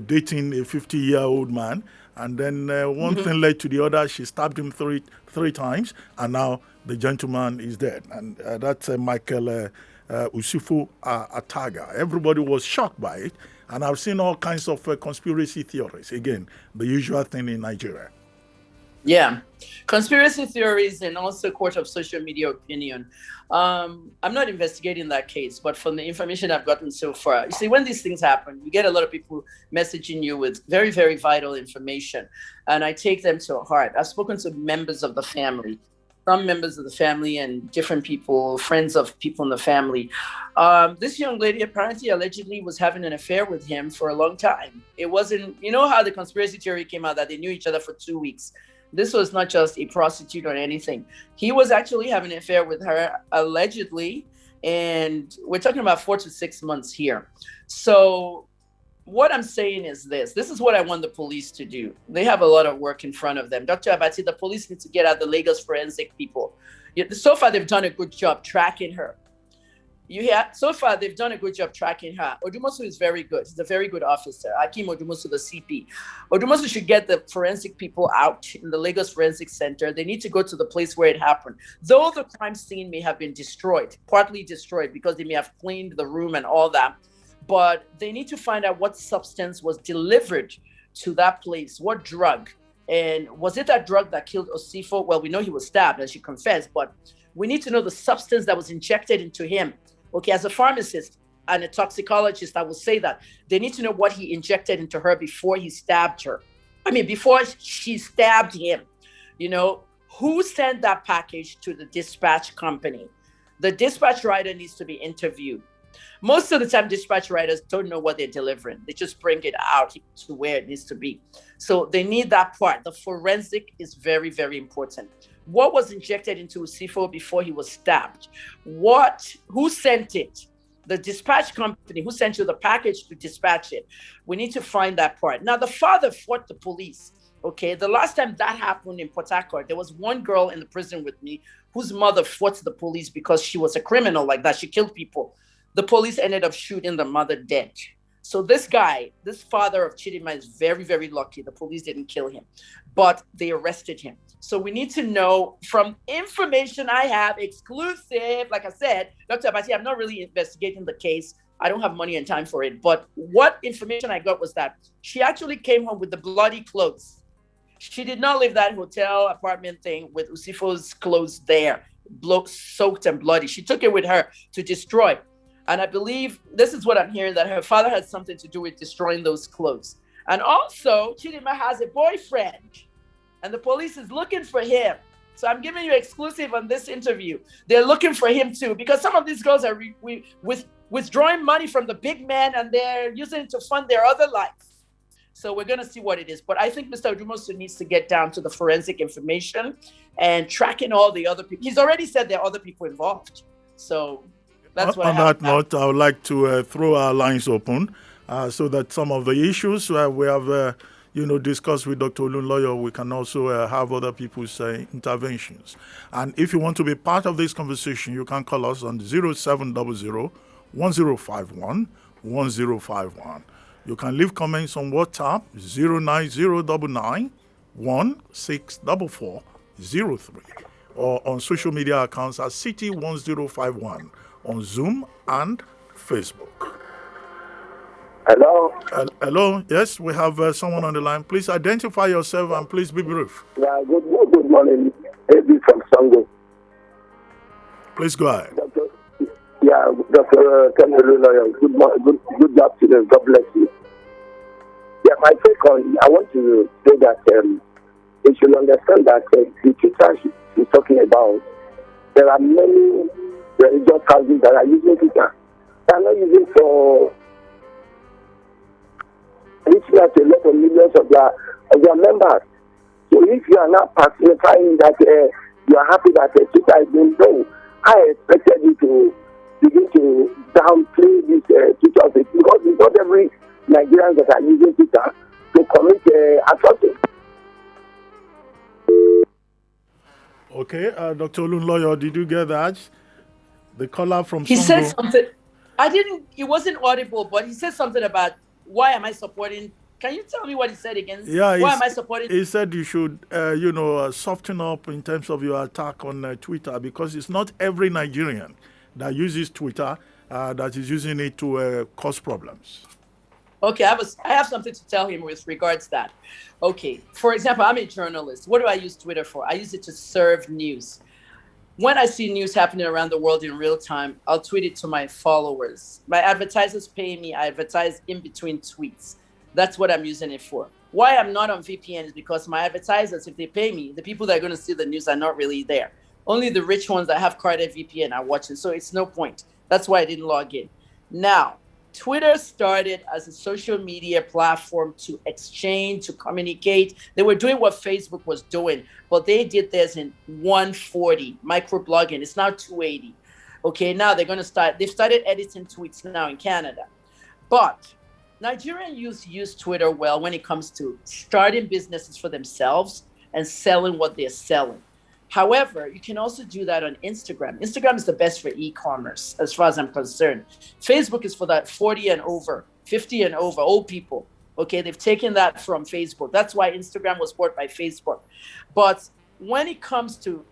dating a 50-year-old man, and then one thing led to the other. She stabbed him three times, and now the gentleman is dead. And that's Michael Usufu Ataga. Everybody was shocked by it, and I've seen all kinds of conspiracy theories. Again, the usual thing in Nigeria. Yeah, conspiracy theories and also court of social media opinion. I'm not investigating that case, but from the information I've gotten so far, you see, when these things happen, you get a lot of people messaging you with very, very vital information, and I take them to heart. I've spoken to members of the family, some members of the family and different people, friends of people in the family. This young lady apparently allegedly was having an affair with him for a long time. It wasn't, how the conspiracy theory came out that they knew each other for 2 weeks. This was not just a prostitute or anything. He was actually having an affair with her allegedly, and we're talking about 4 to 6 months here. So what I'm saying is this is what I want the police to do. They have a lot of work in front of them. Dr. Abati, the police need to get out the Lagos forensic people. So far, they've done a good job tracking her. So far, they've done a good job tracking her. Odumosu is very good. He's a very good officer. Akim Odumosu, the CP. Odumosu should get the forensic people out in the Lagos Forensic Center. They need to go to the place where it happened. Though the crime scene may have been destroyed, partly destroyed because they may have cleaned the room and all that, but they need to find out what substance was delivered to that place, what drug. And was it that drug that killed Osifo? Well, we know he was stabbed, as she confessed, but we need to know the substance that was injected into him. Okay, as a pharmacist and a toxicologist, I will say that they need to know what he injected into her before he stabbed her. Before she stabbed him. Who sent that package to the dispatch company? The dispatch rider needs to be interviewed. Most of the time, dispatch riders don't know what they're delivering. They just bring it out to where it needs to be. So they need that part. The forensic is very, very important. What was injected into Usifo before he was stabbed? Who sent it? The dispatch company, who sent you the package to dispatch it? We need to find that part. Now, the father fought the police. Okay, the last time that happened in Port Harcourt, there was one girl in the prison with me whose mother fought the police because she was a criminal like that. She killed people. The police ended up shooting the mother dead. So this guy, this father of Chidinma, is very, very lucky. The police didn't kill him, but they arrested him. So we need to know from information I have, exclusive, like I said, Dr. Abati, I'm not really investigating the case. I don't have money and time for it. But what information I got was that she actually came home with the bloody clothes. She did not leave that hotel apartment thing with Usifo's clothes there, soaked and bloody. She took it with her to destroy. And I believe this is what I'm hearing, that her father had something to do with destroying those clothes. And also, Chidinma has a boyfriend, and the police is looking for him. So I'm giving you exclusive on this interview. They're looking for him too, because some of these girls are withdrawing money from the big man, and they're using it to fund their other life. So we're going to see what it is. But I think Mr. Odumosu needs to get down to the forensic information and tracking all the other people. He's already said there are other people involved. So that's what on that note, I would like to throw our lines open so that some of the issues we have discussed with Dr. Olunloyo, we can also have other people's interventions. And if you want to be part of this conversation, you can call us on 0700 1051 1051. You can leave comments on WhatsApp 09099 164403 or on social media accounts at City1051 on Zoom and Facebook. Hello. Hello. Yes, we have someone on the line. Please identify yourself and please be brief. Yeah. Good morning. AB from Sango. Please go ahead. Dr. Kemi Olunloyo. Good afternoon. God bless you. Yeah, my take on. I want to say that you should understand that the Twitter she's talking about. There are many religious houses that are using Twitter. They are not using for reaching out to a lot of millions of their members. So if you are not pacifying that you are happy that Twitter is being done, I expected you to begin to downplay this Twitter because it's not every Nigerian that are using Twitter to commit atrocities. Okay, Dr. Olunloyo, did you get that? The caller from He Songo. said something. I didn't. It wasn't audible, but he said something about why am I supporting. Can you tell me what he said again? Yeah, why am I supporting? He said you should, soften up in terms of your attack on Twitter, because it's not every Nigerian that uses Twitter that is using it to cause problems. Okay, I have something to tell him with regards to that. Okay, for example, I'm a journalist. What do I use Twitter for? I use it to serve news. When I see news happening around the world in real time, I'll tweet it to my followers. My advertisers pay me. I advertise in between tweets. That's what I'm using it for. Why I'm not on VPN is because my advertisers, if they pay me, the people that are going to see the news are not really there. Only the rich ones that have carded VPN are watching. So it's no point. That's why I didn't log in. Now, Twitter started as a social media platform to exchange, to communicate. They were doing what Facebook was doing, but they did theirs in 140, microblogging. It's now 280. Okay, now they've started editing tweets now in Canada. But Nigerian youth use Twitter well when it comes to starting businesses for themselves and selling what they're selling. However, you can also do that on Instagram. Instagram is the best for e-commerce, as far as I'm concerned. Facebook is for that 40 and over, 50 and over, old people. Okay, they've taken that from Facebook. That's why Instagram was bought by Facebook. But when it comes to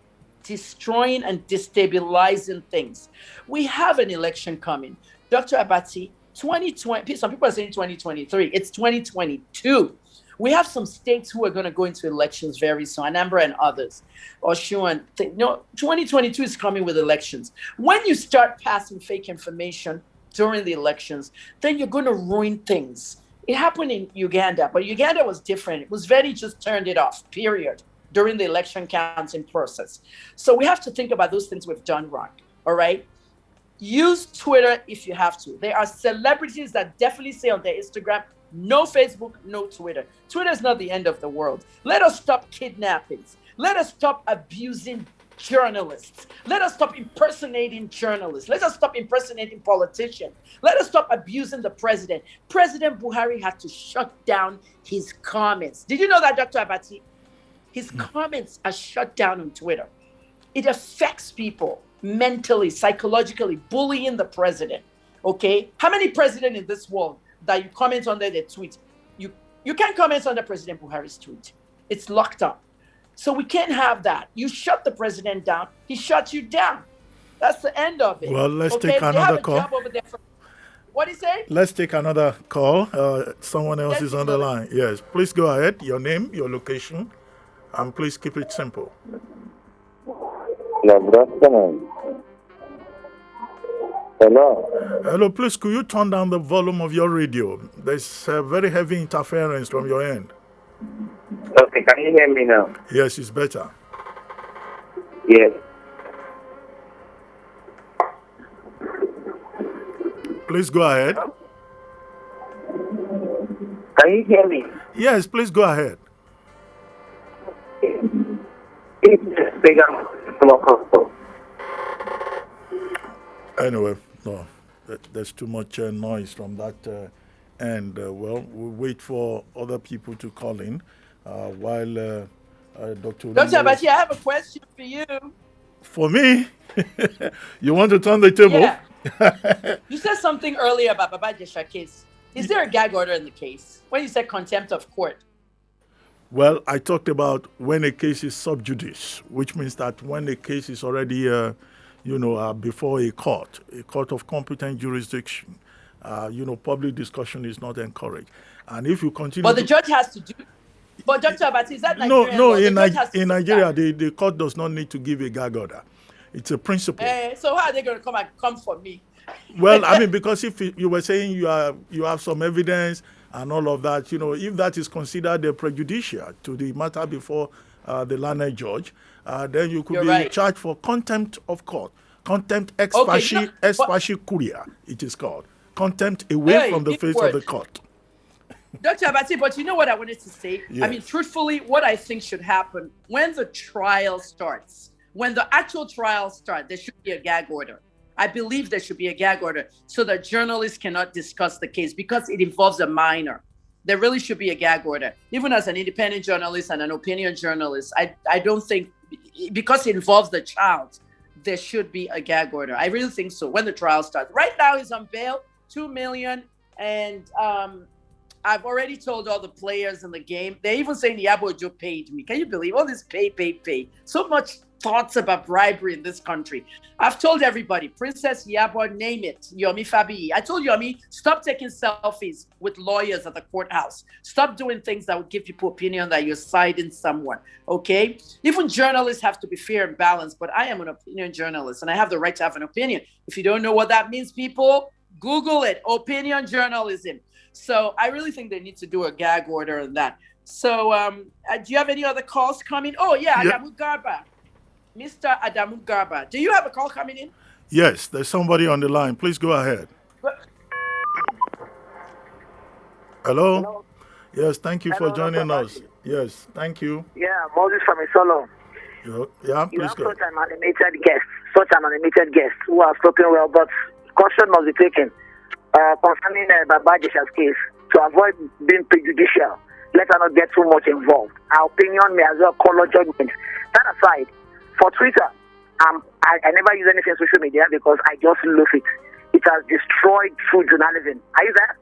destroying and destabilizing things, we have an election coming. Dr. Abati, 2020, some people are saying 2023. It's 2022. We have some states who are going to go into elections very soon, Anambra and others. 2022 is coming with elections. When you start passing fake information during the elections, then you're going to ruin things. It happened in Uganda, but Uganda was different. It was just turned it off, period, during the election counting process. So we have to think about those things we've done wrong, all right? Use Twitter if you have to. There are celebrities that definitely say on their Instagram, no Facebook, no Twitter. Twitter is not the end of the world. Let us stop kidnappings. Let us stop abusing journalists. Let us stop impersonating journalists. Let us stop impersonating politicians. Let us stop abusing the president. President Buhari had to shut down his comments. Did you know that, Dr. Abati? His comments are shut down on Twitter. It affects people mentally, psychologically, bullying the president. Okay? How many presidents in this world that you comment under their tweet? You can't comment under President Buhari's tweet. It's locked up. So we can't have that. You shut the president down, he shuts you down. That's the end of it. Well, let's take another call. What do you say? Let's take another call. Someone else is on the line. Yes, please go ahead. Your name, your location, And please keep it simple. Yeah, good afternoon. Hello. Hello, please, could you turn down the volume of your radio? There's very heavy interference from your end. Okay, can you hear me now? Yes, it's better. Yes. Please go ahead. Can you hear me? Yes, please go ahead. It's bigger. Anyway, no, there's too much noise from that end. Well, we'll wait for other people to call in while Dr. Dr. Abati, I have a question for you. For me? You want to turn the table? Yeah. You said something earlier about Baba Jesha case. Is there a gag order in the case? When you said contempt of court? Well, I talked about when a case is sub judice, which means that when a case is already, before a court of competent jurisdiction, public discussion is not encouraged. And if you continue, but the judge has to do. But Dr. Abati, is that Nigerian no? law? In Nigeria, the court does not need to give a gag order. It's a principle. So how are they going to come for me? Well, I mean, because if you were saying you have some evidence and all of that, if that is considered a prejudicial to the matter before the learned judge, then you could be charged for contempt of court, contempt ex facie curia, it is called, contempt away from the face of the court. Dr. Abati, but you know what I wanted to say? Yes. I mean, truthfully, what I think should happen when the trial starts, when the actual trial starts, there should be a gag order. I believe there should be a gag order so that journalists cannot discuss the case because it involves a minor. There really should be a gag order. Even as an independent journalist and an opinion journalist, I don't think, because it involves the child, there should be a gag order. I really think so when the trial starts. Right now he's on bail, $2 million, and I've already told all the players in the game. They're even saying Yabo Ojo paid me. Can you believe all this pay? So much thoughts about bribery in this country. I've told everybody, Princess Yabo, name it, Yomi Fabi. I told Yomi, stop taking selfies with lawyers at the courthouse. Stop doing things that would give people opinion that you're siding someone, okay? Even journalists have to be fair and balanced, but I am an opinion journalist and I have the right to have an opinion. If you don't know what that means, people, Google it, opinion journalism. So I really think they need to do a gag order on that. So do you have any other calls coming? Oh, yeah. Adamu Garba. Mr. Adamu Garba. Do you have a call coming in? Yes, there's somebody on the line. Please go ahead. Hello? Yes, thank you for joining us. Yes, thank you. Yeah, Moses from Isolo. Yeah, You please have go. such an animated guest who has spoken well, but caution must be taken concerning Baba Jesha's case to avoid being prejudicial. Let her not get too much involved. Our opinion may as well color judgment. That aside, for Twitter, I never use anything social media because I just love it. It has destroyed true journalism. Are you there?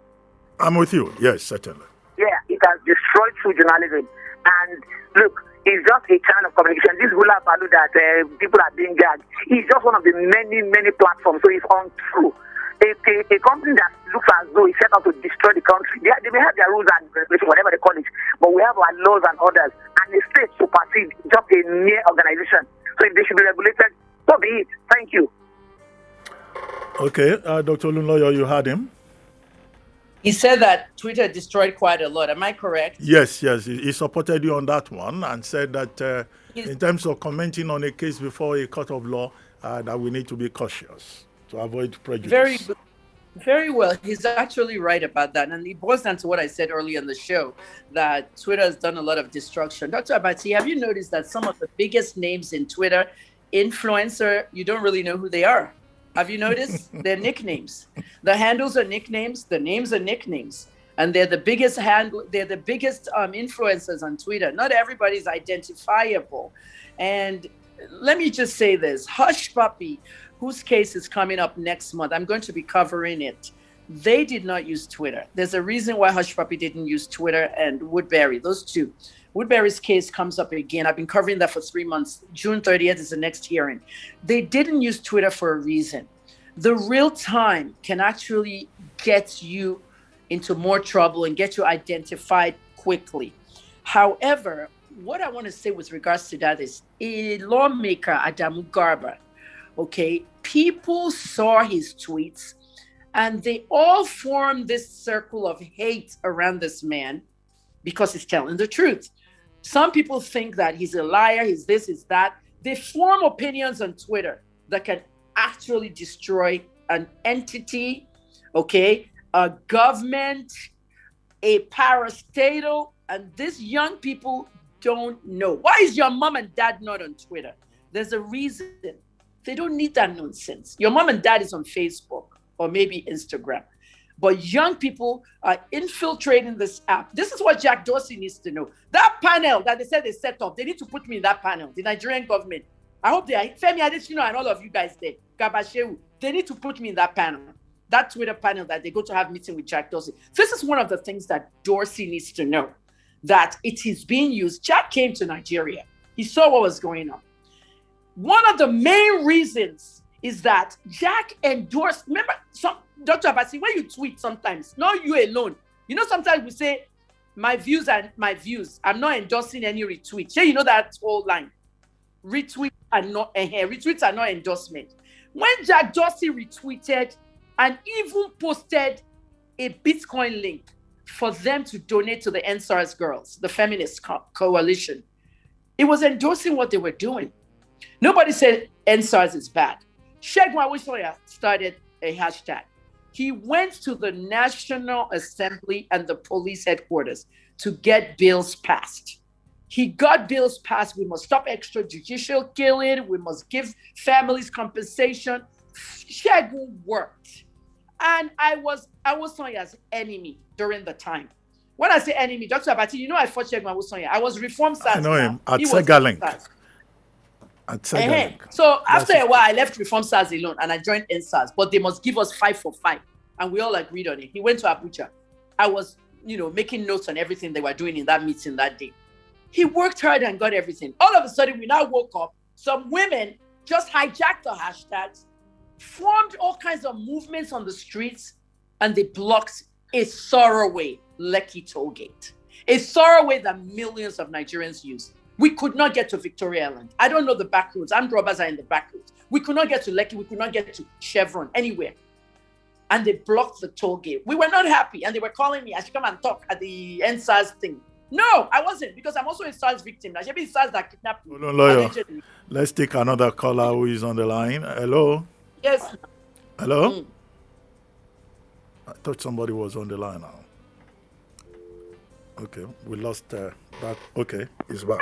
I'm with you. Yes, certainly. Yeah, it has destroyed true journalism. And look, it's just a channel of communication. This hula balu that people are being gagged is just one of the many platforms. So it's untrue. A company that looks as though it's set out to destroy the country, they may have their rules and regulations, whatever they call it, but we have our laws and orders, and the state supersedes just a mere organization. So if they should be regulated, so be it. Thank you. Okay, Dr. Olunloyo, you heard him. He said that Twitter destroyed quite a lot. Am I correct? Yes, he supported you on that one and said that in terms of commenting on a case before a court of law, that we need to be cautious to avoid prejudice. Very well. He's actually right about that. And it boils down to what I said earlier in the show, that Twitter has done a lot of destruction. Dr. Abati, have you noticed that some of the biggest names in Twitter, influencer, you don't really know who they are? Have you noticed? They're nicknames. The handles are nicknames. The names are nicknames. And they're the biggest influencers on Twitter. Not everybody's identifiable. And let me just say this. Hush Puppy, whose case is coming up next month, I'm going to be covering it. They did not use Twitter. There's a reason why Hush Puppy didn't use Twitter and Woodbury, those two. Woodbury's case comes up again. I've been covering that for 3 months. June 30th is the next hearing. They didn't use Twitter for a reason. The real time can actually get you into more trouble and get you identified quickly. However, what I want to say with regards to that is a lawmaker, Adamu Garba, okay, people saw his tweets and they all formed this circle of hate around this man because he's telling the truth. Some people think that he's a liar, he's this, he's that. They form opinions on Twitter that can actually destroy an entity, okay, a government, a parastatal, and these young people don't know. Why is your mom and dad not on Twitter? There's a reason. They don't need that nonsense. Your mom and dad is on Facebook or maybe Instagram. But young people are infiltrating this app. This is what Jack Dorsey needs to know. That panel that they said they set up, they need to put me in that panel, the Nigerian government. I hope they are, Femi Adesina and all of you guys there, Gabashewu, they need to put me in that panel, that Twitter panel that they go to have meeting with Jack Dorsey. This is one of the things that Dorsey needs to know, that it is being used. Jack came to Nigeria. He saw what was going on. One of the main reasons is that Jack endorsed, remember, Dr. Abati, when you tweet sometimes, not you alone. You know, sometimes we say, my views are my views. I'm not endorsing any retweet. Yeah, you know that whole line. Retweets are not endorsement. When Jack Dorsey retweeted and even posted a Bitcoin link for them to donate to the NSARS girls, the feminist coalition, it was endorsing what they were doing. Nobody said NSARS is bad. Shegun Awisoya started a hashtag. He went to the National Assembly and the police headquarters to get bills passed. He got bills passed. We must stop extrajudicial killing. We must give families compensation. Shegun worked. And I was Sonya's enemy during the time. When I say enemy, Dr. Abati, you know I fought Shegun Awisoya. I was Reform SARS. I know him at Segalink. So after a while, I left Reform SARS alone and I joined NSARS. But they must give us 5 for 5. And we all agreed on it. He went to Abuja. I was, making notes on everything they were doing in that meeting that day. He worked hard and got everything. All of a sudden, we now woke up. Some women just hijacked the hashtags, formed all kinds of movements on the streets, and they blocked a Sorrowway Lekki toll gate. A Sorrowway that millions of Nigerians use. We could not get to Victoria Island. I don't know the back roads. Armed robbers are in the back roads. We could not get to Lekki. We could not get to Chevron, anywhere. And they blocked the toll gate. We were not happy. And they were calling me, I should come and talk at the NSARS thing. No, I wasn't, because I'm also a SARS victim. I should be SARS that kidnapped me. Olunloyo, let's take another caller who is on the line. Hello? Yes. Hello? I thought somebody was on the line now. Okay, we lost that. Okay, he's back.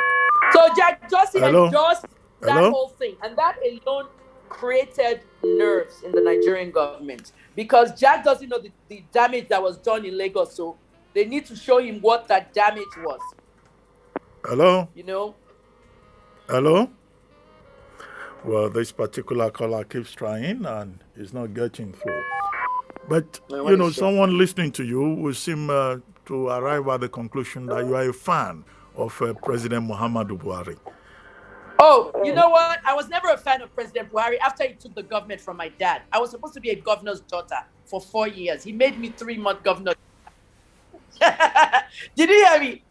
So Jack Dorsey endorsed that Hello? whole thing. And that alone created nerves in the Nigerian government. Because Jack doesn't know the damage that was done in Lagos. So they need to show him what that damage was. Hello? Hello? Well, this particular caller keeps trying and is not getting through. But, someone listening to you will seem to arrive at the conclusion that you are a fan of President Muhammadu Buhari. Oh, you know what? I was never a fan of President Buhari after he took the government from my dad. I was supposed to be a governor's daughter for 4 years. He made me 3-month governor. Did you hear me?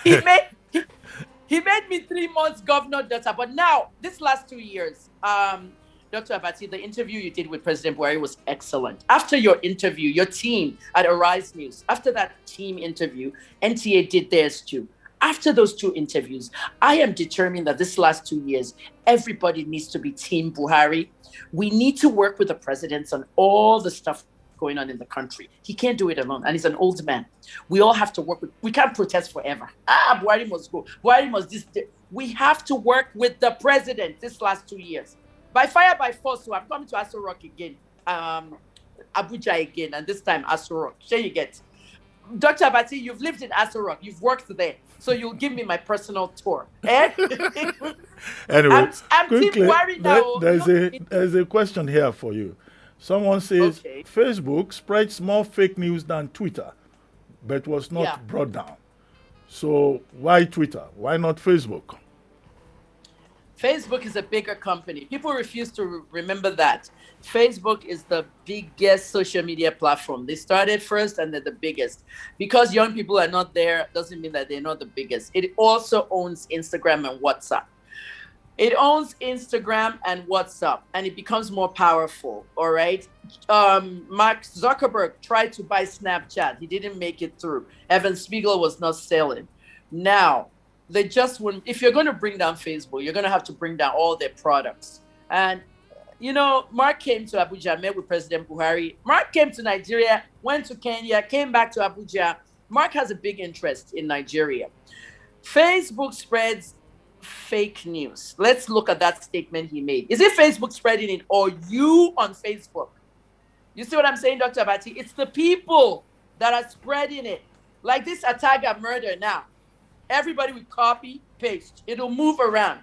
He made me 3 months governor daughter. But now, this last 2 years, Dr. Abati, the interview you did with President Buhari was excellent. After your interview, your team at Arise News, after that team interview, NTA did theirs too. After those 2 interviews, I am determined that this last 2 years, everybody needs to be Team Buhari. We need to work with the presidents on all the stuff going on in the country. He can't do it alone, and he's an old man. We all have to work with, we can't protest forever. Buhari must go. Buhari must this. We have to work with the president this last 2 years. By fire, by force, so I'm coming to Aso Rock again, Abuja again, and this time Aso Rock. Sure you get. Dr. Abati, you've lived in Aso Rock. You've worked there. So you'll give me my personal tour. Eh? Anyway, I'm quickly, Team Buhari now. There's a question here for you. Someone says Facebook spreads more fake news than Twitter, but was not brought down. So why Twitter? Why not Facebook? Facebook is a bigger company. People refuse to remember that. Facebook is the biggest social media platform. They started first and they're the biggest. Because young people are not there doesn't mean that they're not the biggest. It also owns Instagram and WhatsApp. It owns Instagram and WhatsApp, and it becomes more powerful, all right? Mark Zuckerberg tried to buy Snapchat. He didn't make it through. Evan Spiegel was not selling. Now, they just wouldn't. If you're going to bring down Facebook, you're going to have to bring down all their products. And, you know, Mark came to Abuja, met with President Buhari. Mark came to Nigeria, went to Kenya, came back to Abuja. Mark has a big interest in Nigeria. Facebook spreads fake news. Let's look at that statement he made. Is it Facebook spreading it or you on Facebook? You see what I'm saying, Dr. Abati? It's the people that are spreading it. Like this Ataga murder now. Everybody will copy, paste. It'll move around.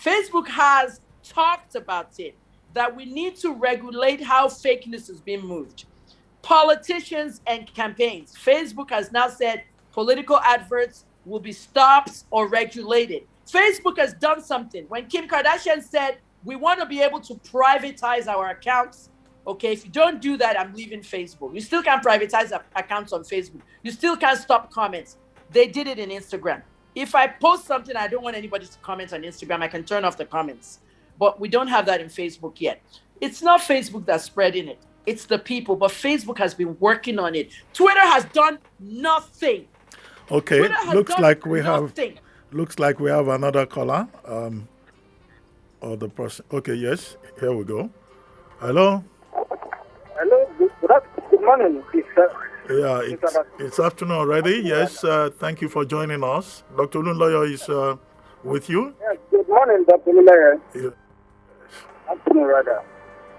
Facebook has talked about it, that we need to regulate how fake news is being moved. Politicians and campaigns. Facebook has now said political adverts will be stopped or regulated. Facebook has done something. When Kim Kardashian said, we want to be able to privatize our accounts, okay, if you don't do that, I'm leaving Facebook. You still can't privatize accounts on Facebook. You still can't stop comments. They did it in Instagram. If I post something, I don't want anybody to comment on Instagram, I can turn off the comments. But we don't have that in Facebook yet. It's not Facebook that's spreading it. It's the people. But Facebook has been working on it. Twitter has done nothing. Okay, looks like we have another caller. Or the person. Okay, yes, here we go. Hello. Hello. Good morning. Yeah, it's afternoon already. Yes, thank you for joining us. Dr. Olunloyo is with you. Yes, good morning, Dr. Olunloyo. Yeah. Afternoon, rather.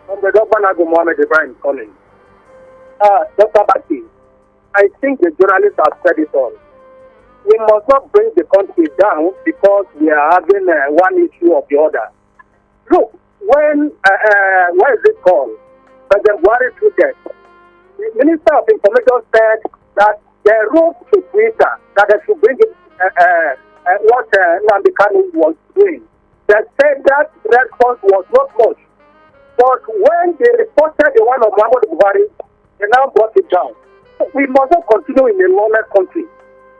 I'm the Governor of Mohammed Ibrahim calling. Dr. Abati, I think the journalists have said it all. We must not bring the country down because we are having one issue or the other. Look, when what is it called? President Buhari tweeted. The Minister of Information said that they wrote to Twitter that they should bring it, what Nnamdi Kanu was doing. They said that response was not much. But when they reported the one of Muhammad Buhari, they now brought it down. So we must not continue in a lawless country.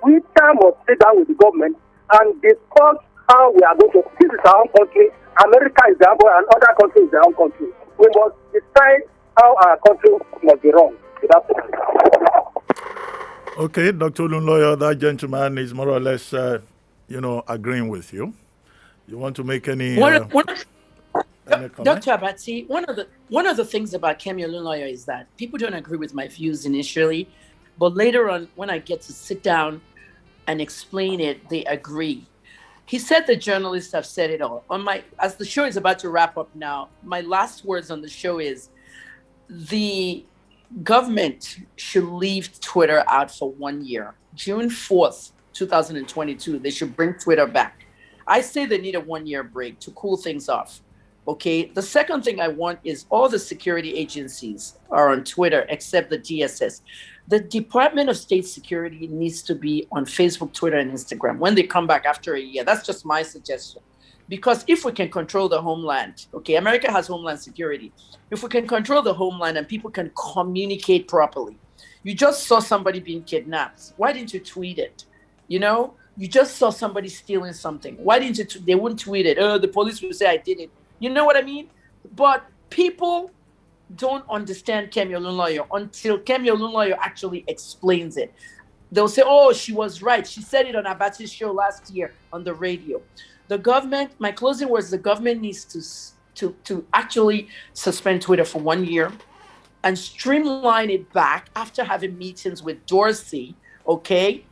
We must sit down with the government and discuss how we are going to. This is our own country. America is their own, and other countries is their own country. We must decide how our country must be run. Okay, Dr. Olunloyo, that gentleman is more or less, agreeing with you. You want to make any comment? Dr. Abati, one of the things about Kemi Olunloyo is that people don't agree with my views initially, but later on, when I get to sit down and explain it, they agree. He said the journalists have said it all. As the show is about to wrap up now, my last words on the show is the government should leave Twitter out for 1 year. June 4th, 2022, they should bring Twitter back. I say they need a 1 year break to cool things off. Okay. The second thing I want is all the security agencies are on Twitter except the DSS. The Department of State Security needs to be on Facebook, Twitter, and Instagram when they come back after a year. That's just my suggestion. Because if we can control the homeland, okay, America has homeland security. If we can control the homeland and people can communicate properly, you just saw somebody being kidnapped. Why didn't you tweet it? You know, you just saw somebody stealing something. Why didn't you? They wouldn't tweet it. Oh, the police will say I did it. You know what I mean? But people don't understand Kemi Olunloyo until Kemi Olunloyo actually explains it. They'll say, oh, she was right. She said it on Abati's show last year on the radio. The government, my closing words, the government needs to actually suspend Twitter for 1 year and streamline it back after having meetings with Dorsey, okay?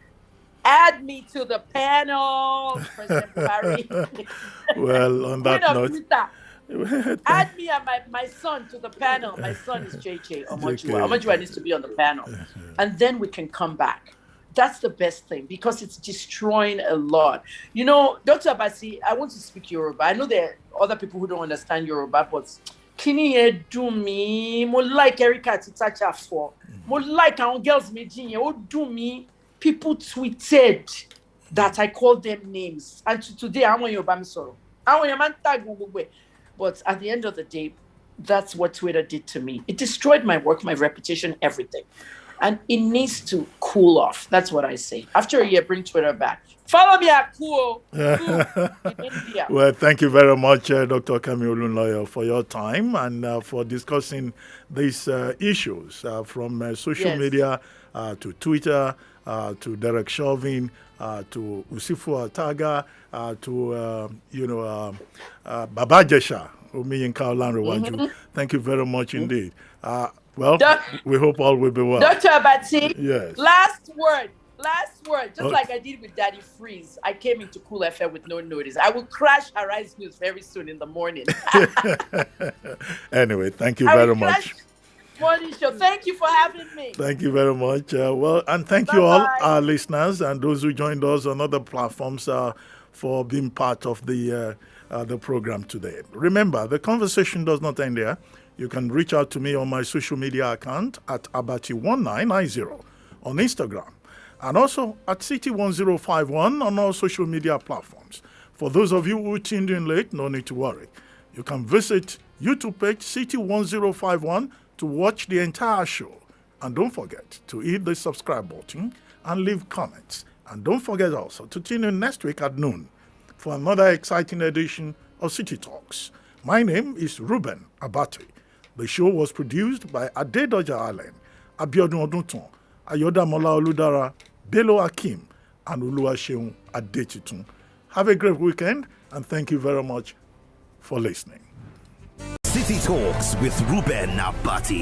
Add me to the panel, President Buhari. Well, on that note. Add me and my son to the panel. My son is JJ Omojuwa. Omojuwa needs to be on the panel. And then we can come back. That's the best thing because it's destroying a lot. You know, Dr. Abasi, I want to speak Yoruba. I know there are other people who don't understand Yoruba, but kini e do me, mo like Erika Titacha for, mo like our girls meeting, o do me. People tweeted that I called them names. And today, I'm on Yoruba Misoro. But at the end of the day, that's what Twitter did to me. It destroyed my work, my reputation, everything. And it needs to cool off. That's what I say. After a year, bring Twitter back. Follow me at Cool in India. Well, thank you very much, Dr. Kemi Olunloyo, for your time and for discussing these issues from social media to Twitter to Derek Chauvin to Usifu Ataga to Baba Jesha, Thank you very much indeed. Well, we hope all will be well. Dr. Abati, yes. Last word. Just like I did with Daddy Freeze, I came into Cool FM with no notice. I will crash Arise News very soon in the morning. Anyway, thank you very much. Morning show. Thank you for having me. Thank you very much. And thank you all, our listeners, and those who joined us on other platforms for being part of the program today. Remember, the conversation does not end there. You can reach out to me on my social media account at Abati1990 on Instagram and also at City1051 on all social media platforms. For those of you who tuned in late, no need to worry. You can visit YouTube page City1051 to watch the entire show. And don't forget to hit the subscribe button and leave comments. And don't forget also to tune in next week at noon for another exciting edition of City Talks. My name is Reuben Abati. The show was produced by Adedoja Allen, Abiodun Odunton, Ayodamola Oludara, Bello Akim, and Oluwaseun Adetitun. Have a great weekend, and thank you very much for listening. City Talks with Reuben Abati.